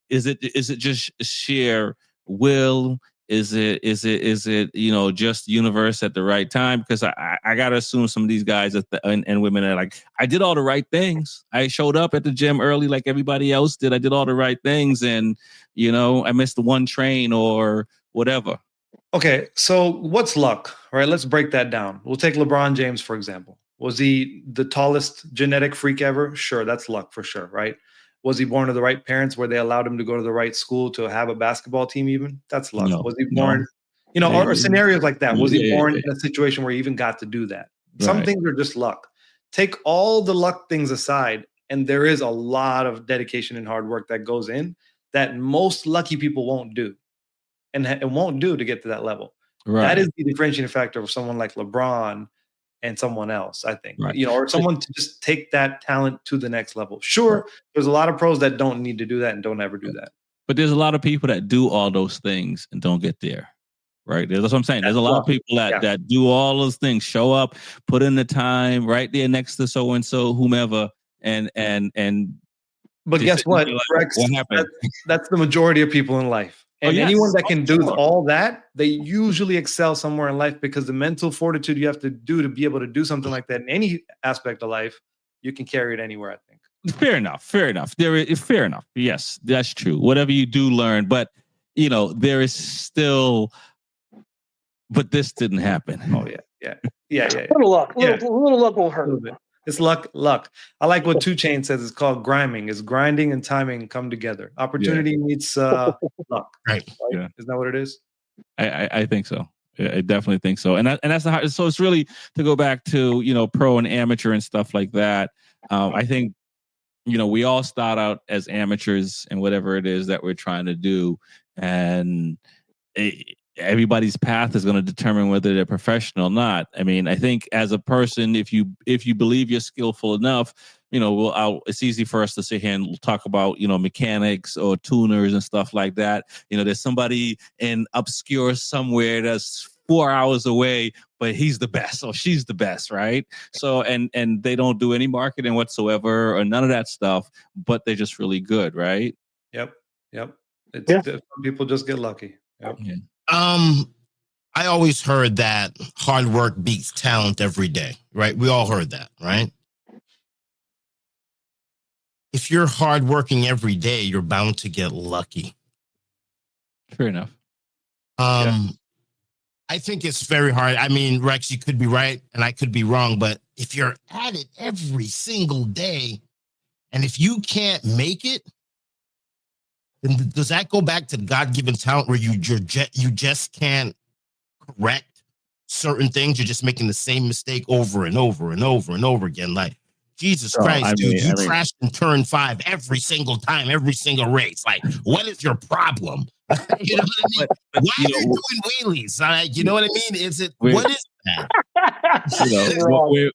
Is it just sheer will? Is it just universe at the right time? Because I gotta assume some of these guys and women are like, I did all the right things. I showed up at the gym early like everybody else did. I did all the right things, and I missed the one train or whatever. Okay, so what's luck? Right, let's break that down. We'll take LeBron James for example. Was he the tallest genetic freak ever? Sure, that's luck for sure, right? Was he born to the right parents where they allowed him to go to the right school to have a basketball team even? That's luck. No, was he born, or scenarios like that? Was he born in a situation where he even got to do that? Some things are just luck. Take all the luck things aside, and there is a lot of dedication and hard work that goes in that most lucky people won't do and won't do to get to that level. Right. That is the differentiating factor of someone like LeBron and someone else, I think, or someone to just take that talent to the next level. Sure, there's a lot of pros that don't need to do that and don't ever do that. But there's a lot of people that do all those things and don't get there, right? That's what I'm saying. There's a lot of people that do all those things, show up, put in the time, right there next to so-and-so, whomever, and. But guess what, Rex? What happened? That's the majority of people in life. And anyone that can do all that, they usually excel somewhere in life because the mental fortitude you have to do to be able to do something like that in any aspect of life, you can carry it anywhere, I think. Fair enough. Fair enough. Yes, that's true. Whatever you do learn, but there is still, but this didn't happen. Oh yeah. A little luck. Little luck won't hurt. It's luck. I like what 2 Chainz says. It's called grinding. It's grinding and timing come together. Opportunity meets luck. Right. Yeah. Isn't that what it is? I think so. I definitely think so. And that's the hard. So it's really to go back to pro and amateur and stuff like that. I think we all start out as amateurs in whatever it is that we're trying to do, and everybody's path is going to determine whether they're professional or not. I mean, I think as a person, if you believe you're skillful enough, it's easy for us to sit here and talk about, mechanics or tuners and stuff like that. There's somebody in obscure somewhere that's 4 hours away, but he's the best or she's the best, right? So and they don't do any marketing whatsoever or none of that stuff, but they're just really good, right? Yep. Yeah. Some people just get lucky. Yep. Yeah. I always heard that hard work beats talent every day, right? We all heard that, right? If you're hardworking every day, you're bound to get lucky. Fair enough. I think it's very hard. I mean, Rex, you could be right and I could be wrong, but if you're at it every single day, and if you can't make it, then does that go back to God-given talent where you just can't correct certain things? You're just making the same mistake over and over and over and over again. Like, Jesus Christ, dude, you crashed in turn 5 every single time, every single race. Like, what is your problem? You know what I mean? Why are you doing wheelies? You know what I mean? What is that?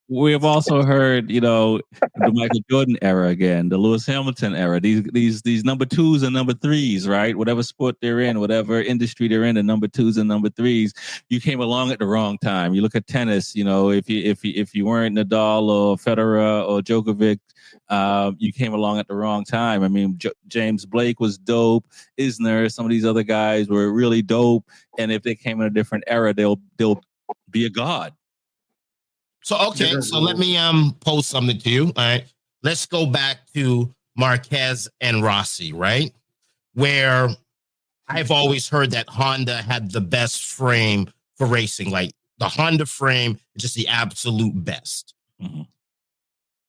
We have also heard, the Michael Jordan era again, the Lewis Hamilton era. These number 2s and number 3s, right? Whatever sport they're in, whatever industry they're in, the number 2s and number 3s. You came along at the wrong time. You look at tennis. If you weren't Nadal or Federer or Djokovic, you came along at the wrong time. I mean, James Blake was dope. Isner, some of these other guys were really dope. And if they came in a different era, they'll be a god. So, okay. So let me pose something to you. All right. Let's go back to Marquez and Rossi, right? Where I've always heard that Honda had the best frame for racing. Like the Honda frame is just the absolute best. Mm-hmm.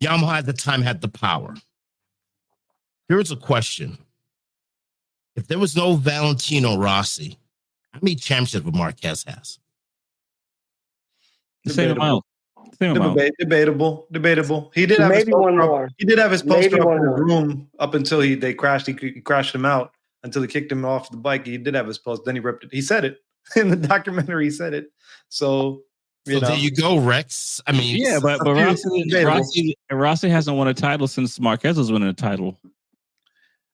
Yamaha at the time had the power. Here's a question. If there was no Valentino Rossi, how many championships would Marquez has? The same amount. Debatable. He did have his poster. He did have his poster up in his room up until they crashed. He crashed him out until he kicked him off the bike. He did have his poster. Then he ripped it. He said it in the documentary. He said it. So there you go, Rex. I mean, yeah, but Rossi hasn't won a title since Marquez was winning a title.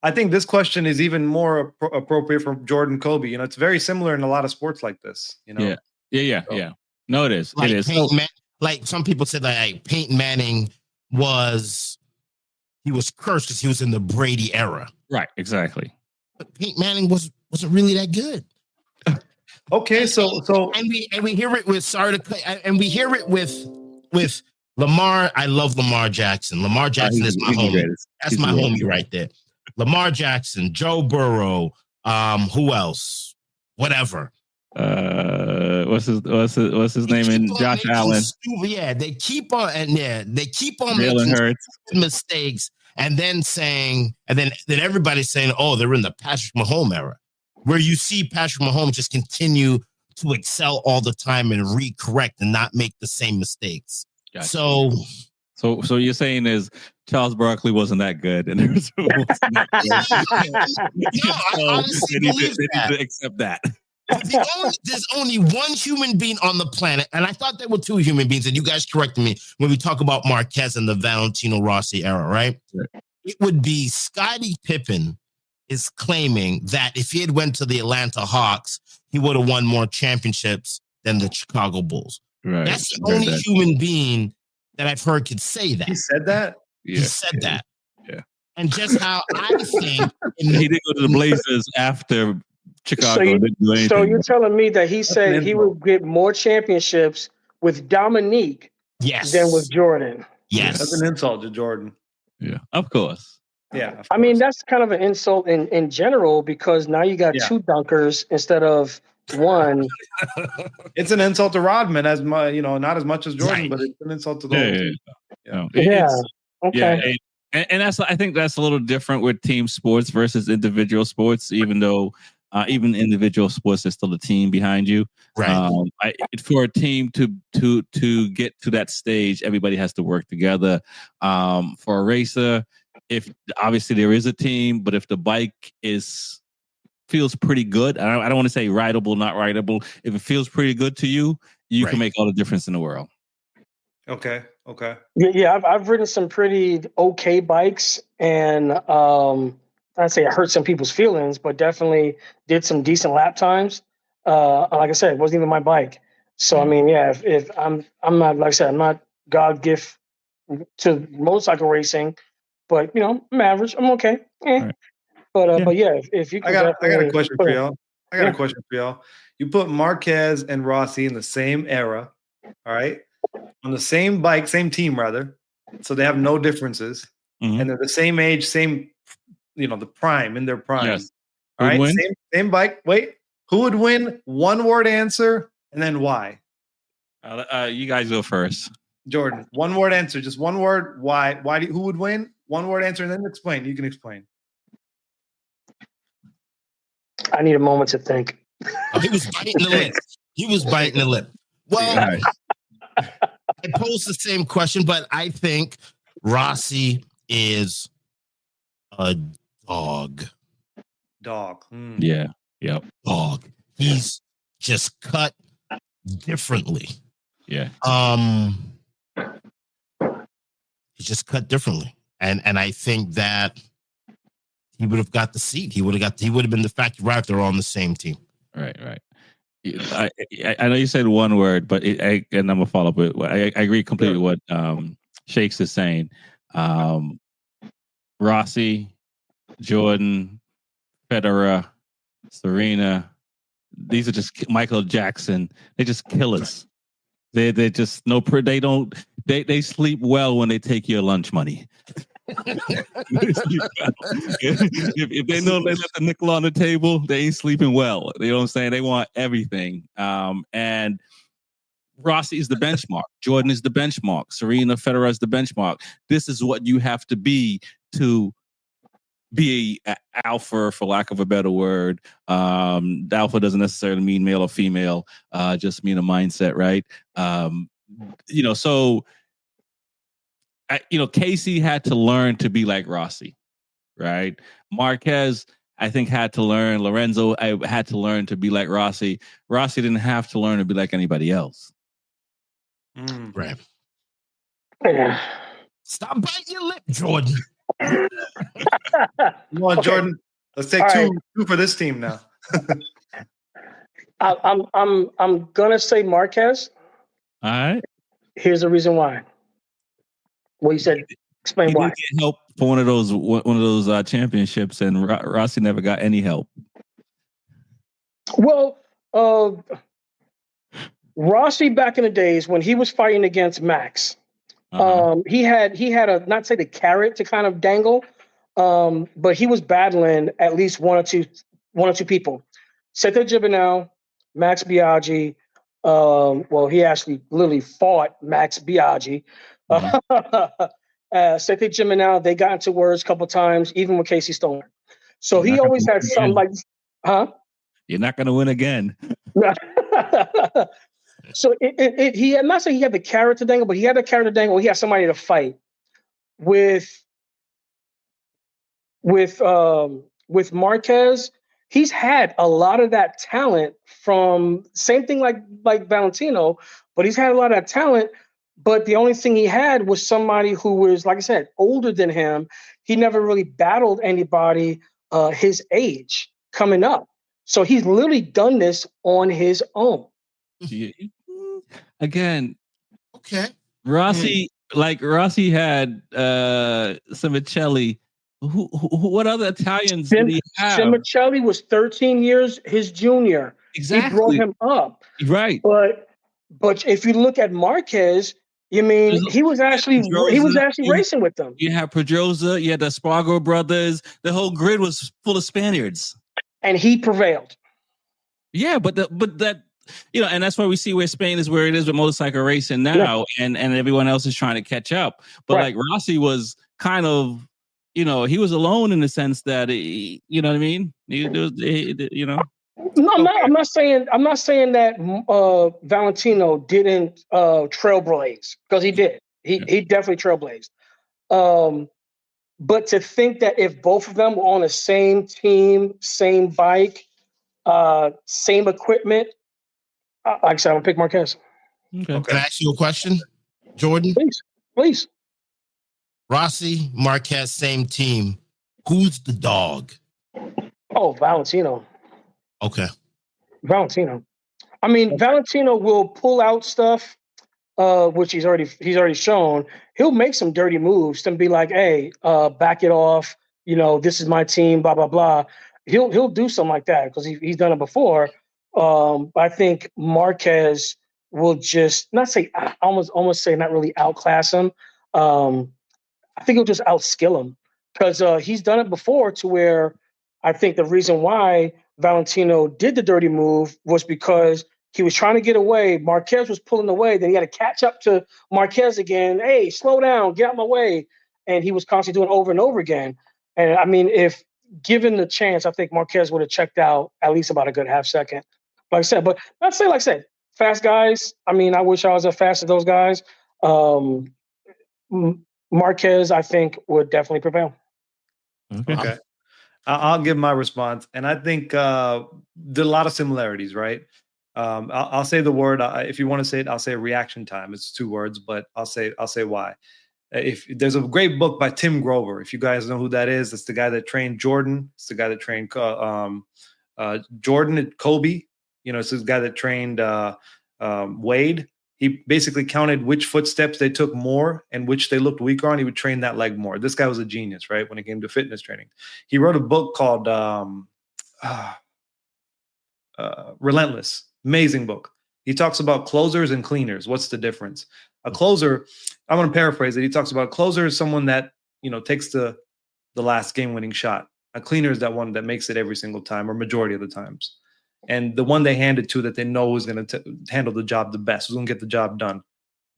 I think this question is even more appropriate for Jordan Kobe. It's very similar in a lot of sports like this. Yeah. No, it is. Like it is. Like some people said, like Peyton Manning was cursed because he was in the Brady era. Right, exactly. But Peyton Manning wasn't really that good. Okay, so we hear it with we hear it with Lamar. I love Lamar Jackson. Lamar Jackson is my homie. That's my homie right there. Lamar Jackson, Joe Burrow, who else? Whatever. What's his name? And Josh Allen. They keep on making mistakes, and then everybody's saying, "Oh, they're in the Patrick Mahomes era," where you see Patrick Mahomes just continue to excel all the time and recorrect and not make the same mistakes. Gotcha. So you're saying is Charles Barkley wasn't that good, and there's I honestly believe that. Need to accept that. There's only one human being on the planet, and I thought there were 2 human beings, and you guys corrected me when we talk about Marquez and the Valentino Rossi era, right? Sure. It would be Scottie Pippen is claiming that if he had went to the Atlanta Hawks, he would have won more championships than the Chicago Bulls. Right. That's the only human being that I've heard could say that. He said that? Yeah. He said that. Yeah. And just how I think... he did go to the Blazers after... Chicago so you're telling me that he said he would get more championships with Dominique than with Jordan? Yes. That's an insult to Jordan. Yeah, of course. Yeah. I mean, that's kind of an insult in general because now you got 2 dunkers instead of 1. It's an insult to Rodman not as much as Jordan, but it's an insult to the whole team. Okay. And I think that's a little different with team sports versus individual sports, even though even individual sports, there's still a team behind you. Right. For a team to get to that stage, everybody has to work together. For a racer, if obviously there is a team, but if the bike feels pretty good, I don't want to say rideable, not rideable. If it feels pretty good to you, you can make all the difference in the world. Okay. Yeah, I've ridden some pretty okay bikes, and I'd say I hurt some people's feelings, but definitely did some decent lap times. Like I said, it wasn't even my bike. So I mean, yeah, if I'm not, like I said, I'm not God gift to motorcycle racing, but I'm average. I'm okay. Right. But yeah, if you I can got definitely a question for y'all. Yeah. A question for y'all. You put Marquez and Rossi in the same era, all right? On the same bike, same team rather. So they have no differences. Mhm. And they're the same age, same, the prime, in their prime. Yes. All Who'd right. win? Same bike. Wait, who would win? One word answer, and then why? You guys go first. Jordan, one word answer, just one word. Why? Who would win? One word answer, and then explain. You can explain. I need a moment to think. Oh, he was biting the lip. He was biting the lip. Well, Right. I posed the same question, but I think Rossi is a dog. Dog. Yeah. Yep. Dog. He's just cut differently. Yeah. He's just cut differently. And I think that he would have got the seat. He would have been the factory right. They're all on the same team. Right. I know you said one word, but and I'm gonna follow up with. I agree completely with what Shakes is saying. Rossi, Jordan, Federer, Serena. These are just Michael Jackson. They just killers. They just they don't they sleep well when they take your lunch money. if they know they left the nickel on the table, they ain't sleeping well. You know what I'm saying? They want everything. And Rossi is the benchmark. Jordan is the benchmark. Serena, Federer is the benchmark. This is what you have to be alpha, for lack of a better word. Alpha doesn't necessarily mean male or female, just mean a mindset, right? So Casey had to learn to be like Rossi, right? Marquez, I think, had to learn. Lorenzo, I had to learn to be like Rossi. Rossi didn't have to learn to be like anybody else. Right. Yeah. Stop biting your lip, Jordan. Come on, Jordan. Let's take two for this team now. I'm gonna say Marquez. All right. Here's the reason why. Well, you said explain why. He did get help for one of those championships, and Rossi never got any help. Well, Rossi back in the days when he was fighting against Max, he had a, not say the carrot to kind of dangle, but he was battling at least one or two people. Sete Gibernau, Max Biaggi. Well, he actually literally fought Max Biaggi. Sete Gibernau, they got into words a couple times, even with Casey Stoner. So he always had something like, You're not going to win again. So he, I'm not saying he had the carrot to dangle, but he had the carrot to dangle. He had somebody to fight with Marquez. He's had a lot of that talent from same thing like Valentino, but he's had a lot of that talent. But the only thing he had was somebody who was, like I said, older than him. He never really battled anybody his age coming up. So he's literally done this on his own. Again, okay. Rossi had Simoncelli. What other Italians did he have? Simoncelli was 13 years his junior. Exactly. He brought him up. Right. But if you look at Marquez, he was actually racing with them. You have Pedrosa, you had the Spargo brothers. The whole grid was full of Spaniards. And he prevailed. Yeah, but that and that's why we see where Spain is where it is with motorcycle racing now, and everyone else is trying to catch up. But like Rossi was kind of, he was alone in the sense that you know what I mean. No, I'm not saying that Valentino didn't trailblaze, because he did. He definitely trailblazed. But to think that if both of them were on the same team, same bike, same equipment, like I said, I'm gonna pick Marquez. Okay. Can I ask you a question, Jordan? Please. Rossi, Marquez, same team. Who's the dog? Oh, Valentino. Okay. Valentino. I mean, Valentino will pull out stuff, which he's already shown. He'll make some dirty moves and be like, "Hey, back it off. This is my team." Blah blah blah. He'll do something like that because he's done it before. I think Marquez will just not say almost say not really outclass him. I think he'll just outskill him because he's done it before to where I think the reason why Valentino did the dirty move was because he was trying to get away. Marquez was pulling away. Then he had to catch up to Marquez again. Hey, slow down, get out my way. And he was constantly doing it over and over again. And I mean, if given the chance, I think Marquez would have checked out at least about a good half second. Like I said, but not say like I said, fast guys. I mean, I wish I was as fast as those guys. Marquez, I think, would definitely prevail. Okay. I'll give my response. And I think there are a lot of similarities, right? I'll say the word. If you want to say it, I'll say reaction time. It's 2 words, but I'll say why. If there's a great book by Tim Grover, if you guys know who that is, it's the guy that trained Jordan. It's the guy that trained Jordan and Kobe. It's the guy that trained Wade. He basically counted which footsteps they took more and which they looked weaker on. He would train that leg more. This guy was a genius, right? When it came to fitness training, he wrote a book called Relentless. Amazing book. He talks about closers and cleaners. What's the difference? A closer, I'm going to paraphrase it. He talks about a closer is someone that, takes the last game-winning shot. A cleaner is that one that makes it every single time or majority of the times. And the one they hand it to that they know is going to handle the job the best, who's going to get the job done.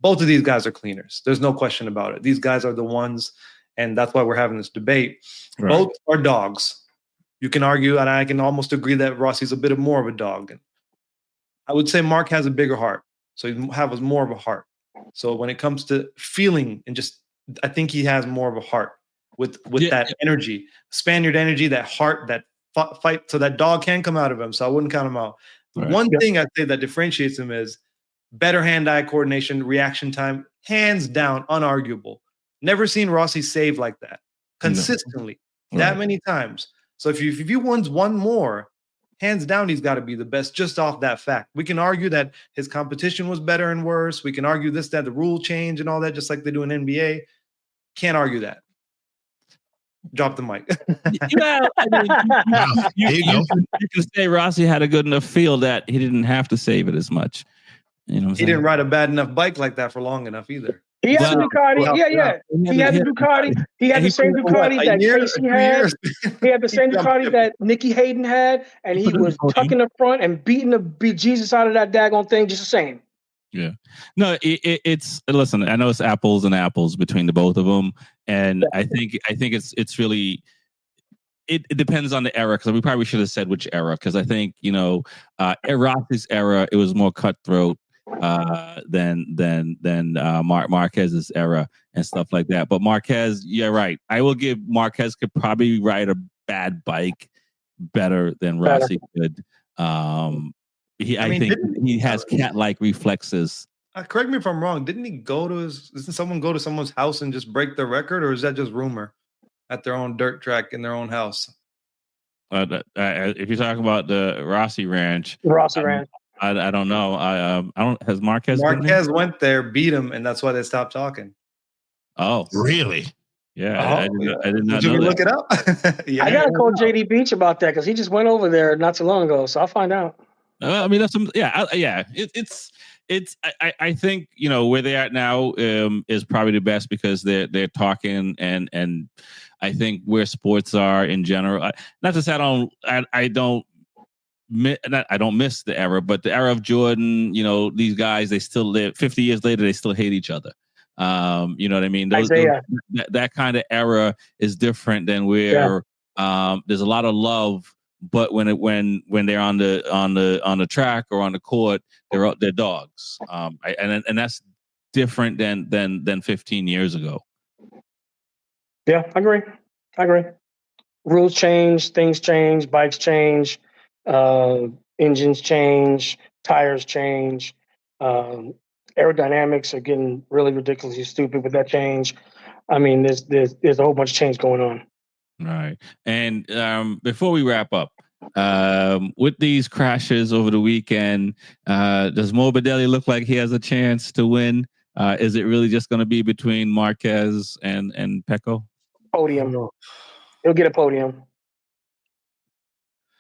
Both of these guys are cleaners. There's no question about it. These guys are the ones, and that's why we're having this debate. Right. Both are dogs. You can argue, and I can almost agree that Rossi's a bit more of a dog. And I would say Mark has a bigger heart, so he has more of a heart. So when it comes to feeling and I think he has more of a heart with that energy, Spaniard energy, that heart, that fight, so that dog can come out of him. So I wouldn't count him out. Right. One thing I'd say that differentiates him is better hand-eye coordination, reaction time, hands down, unarguable. Never seen Rossi save like that consistently that many times. So if you wins one more, hands down, he's got to be the best just off that fact. We can argue that his competition was better and worse. We can argue that the rule change and all that, just like they do in NBA. Can't argue that. Drop the mic. You can say Rossi had a good enough feel that he didn't have to save it as much. He didn't ride a bad enough bike like that for long enough either. He had the Ducati. He had the Ducati. He had the same Ducati that Casey had. He had the same Ducati that Nicky Hayden had, and he was tucking the front and beating the bejesus out of that daggone thing just the same. Yeah. No, it's listen, I know it's apples and apples between the both of them. And I think it's really, it depends on the era, because we probably should have said which era, because I think, Rossi's era, it was more cutthroat than Marquez's era and stuff like that. But Marquez, yeah, right. I will give Marquez could probably ride a bad bike better than Rossi could. I think he has cat-like reflexes. Correct me if I'm wrong. Didn't someone go to someone's house and just break their record, or is that just rumor at their own dirt track in their own house? If you're talking about the Rossi Ranch, I don't know. I don't. Has Marquez went there, beat him, and that's why they stopped talking. Oh, really? Yeah, I did not know you that. look it up? Yeah, I gotta call JD Beach about that because he just went over there not too long ago. So I'll find out. I mean, that's some. Yeah. It's. I think where they're at now is probably the best because they're talking and I think where sports are in general. Not to say I don't miss the era, but the era of Jordan. These guys, they still live 50 years later. They still hate each other. You know what I mean? That kind of era is different than where there's a lot of love. But when they're on the track or on the court, they're dogs. And that's different than 15 years ago. Yeah, I agree. Rules change, things change, bikes change, engines change, tires change. Aerodynamics are getting really ridiculously stupid with that change. I mean, there's a whole bunch of change going on. Right. And before we wrap up, With these crashes over the weekend, does Morbidelli look like he has a chance to win? Is it really just going to be between Marquez and Pecco? Podium. He'll get a podium.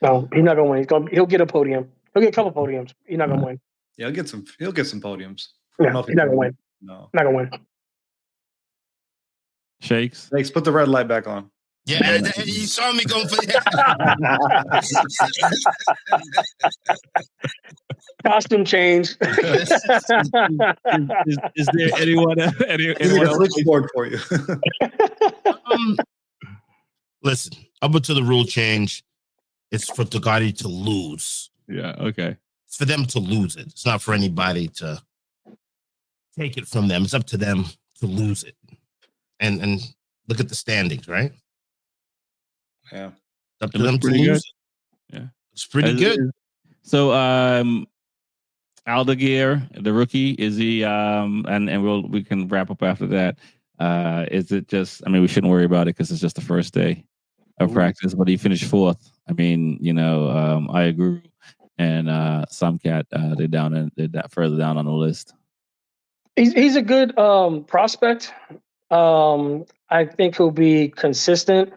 No, he's not going to win. He'll get a podium. He'll get a couple podiums. He's not going to win. Yeah, he'll get some podiums. Yeah, he's not going to win. No. Not going to win. Shakes, put the red light back on. Yeah, you saw me go for that. Costume change. is there anyone else? A switchboard for you. Listen, up until the rule change, it's for Ducati to lose. Yeah, okay. It's for them to lose it. It's not for anybody to take it from them. It's up to them to lose it. And look at the standings, right? Yeah. It's up to them to lose it. Yeah. It's pretty good. So Aldeguer, the rookie, is he and we can wrap up after that. Is it just, I mean, we shouldn't worry about it because it's just the first day of practice, but he finished fourth. I mean, I agree. And Samcat, they're further down on the list. He's a good prospect. I think he'll be consistent.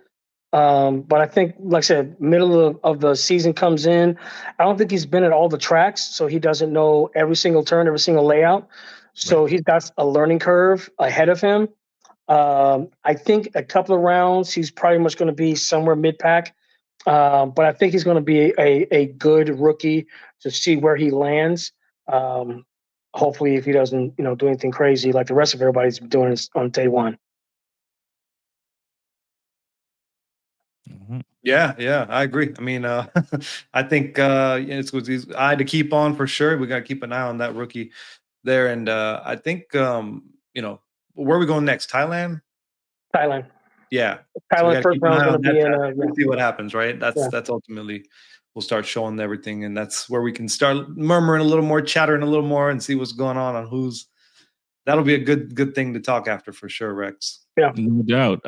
But I think, like I said, middle of the season comes in. I don't think he's been at all the tracks, so he doesn't know every single turn, every single layout. So he's got a learning curve ahead of him. I think a couple of rounds, he's probably much going to be somewhere mid-pack. But I think he's going to be a good rookie to see where he lands. Hopefully, if he doesn't, do anything crazy like the rest of everybody's doing on day one. Yeah, I agree. I mean, I think it's eye to keep on for sure. We got to keep an eye on that rookie there, and I think where are we going next? Thailand. Yeah, Thailand so first round going to be in. We'll see what happens, right? That's ultimately we'll start showing everything, and that's where we can start murmuring a little more, chattering a little more, and see what's going on who's. That'll be a good thing to talk after for sure, Rex. Yeah, no doubt.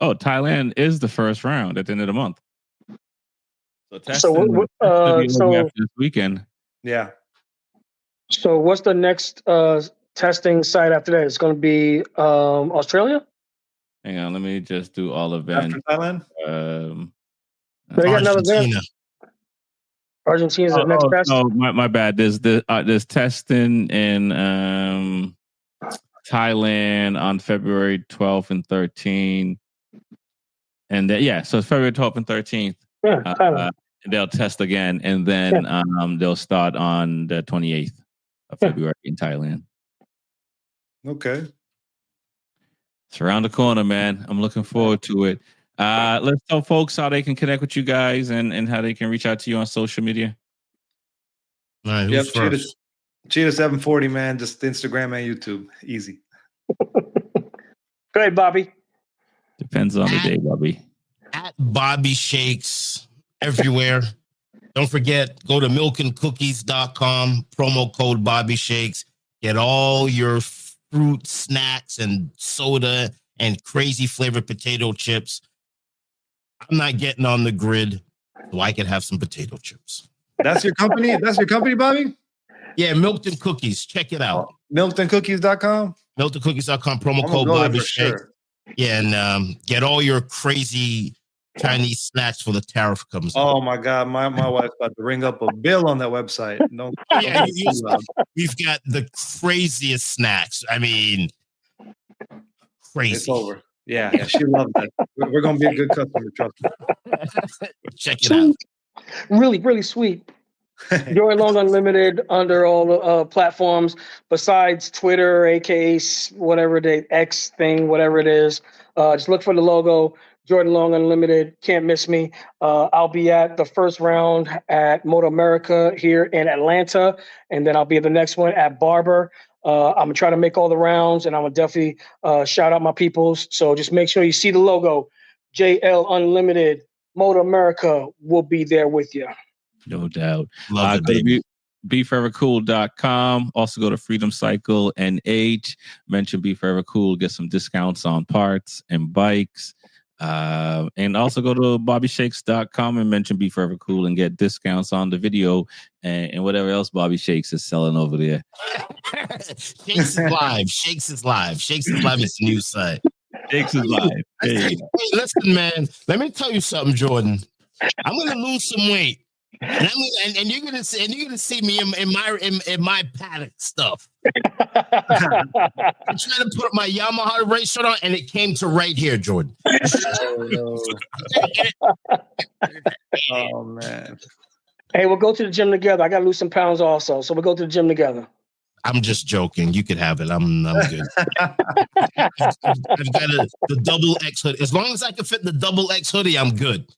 Thailand is the first round at the end of the month. So after this weekend. Yeah. So what's the next testing site after that? It's going to be Australia. Hang on, let me just do all events. After Thailand? They got another event. Argentina's the next test. Oh, my bad. There's testing in Thailand on February 12th and 13th. And then, so it's February 12th and 13th. Yeah, they'll test again, and then they'll start on the 28th of February in Thailand. Okay. It's around the corner, man. I'm looking forward to it. Let's tell folks how they can connect with you guys and how they can reach out to you on social media. All right, who's first? Cheetah 740, man. Just Instagram and YouTube. Easy. Go ahead, Bobby. Depends on the day, Bobby. At Bobby Shakes everywhere. Don't forget, go to milkandcookies.com, promo code Bobby Shakes. Get all your fruit snacks and soda and crazy flavored potato chips. I'm not getting on the grid, so I can have some potato chips. That's your company? That's your company, Bobby? Yeah, Milked and Cookies. Check it out. Milkedandcookies.com? Milkedandcookies.com, promo code Bobby Shakes. Sure. Yeah, and get all your crazy Chinese snacks for the tariff comes out. Oh my God, my wife's about to ring up a bill on that website. We've got the craziest snacks. I mean, crazy. It's over. Yeah, she loves it. We're gonna be a good customer, trust me. Check it out. Really, really sweet. Jordan Long Unlimited under all the platforms besides Twitter, aka whatever the X thing, whatever it is. Just look for the logo. Jordan Long Unlimited. Can't miss me. I'll be at the first round at Moto America here in Atlanta, and then I'll be at the next one at Barber. I'm gonna try to make all the rounds, and I'm gonna definitely shout out my peoples. So just make sure you see the logo, JL Unlimited, Moto America will be there with you. No doubt. Love it, B4evaKool.com. Also go to Freedom Cycle NH. Mention B4evaKool. Get some discounts on parts and bikes. And also go to bobbyshakes.com and mention B4evaKool and get discounts on the video and whatever else Bobby Shakes is selling over there. Shakes is live. Shakes is live. Shakes is live is the new site. Shakes is live. Hey, listen, man. Let me tell you something, Jordan. I'm gonna lose some weight, and you're gonna see me in my paddock stuff. I'm trying to put my Yamaha race shirt on, and it came to right here, Jordan. Oh man. Hey, we'll go to the gym together. I got to lose some pounds also, so we'll go to the gym together. I'm just joking. You could have it. I'm good. I've got the double X hoodie. As long as I can fit the double X hoodie, I'm good.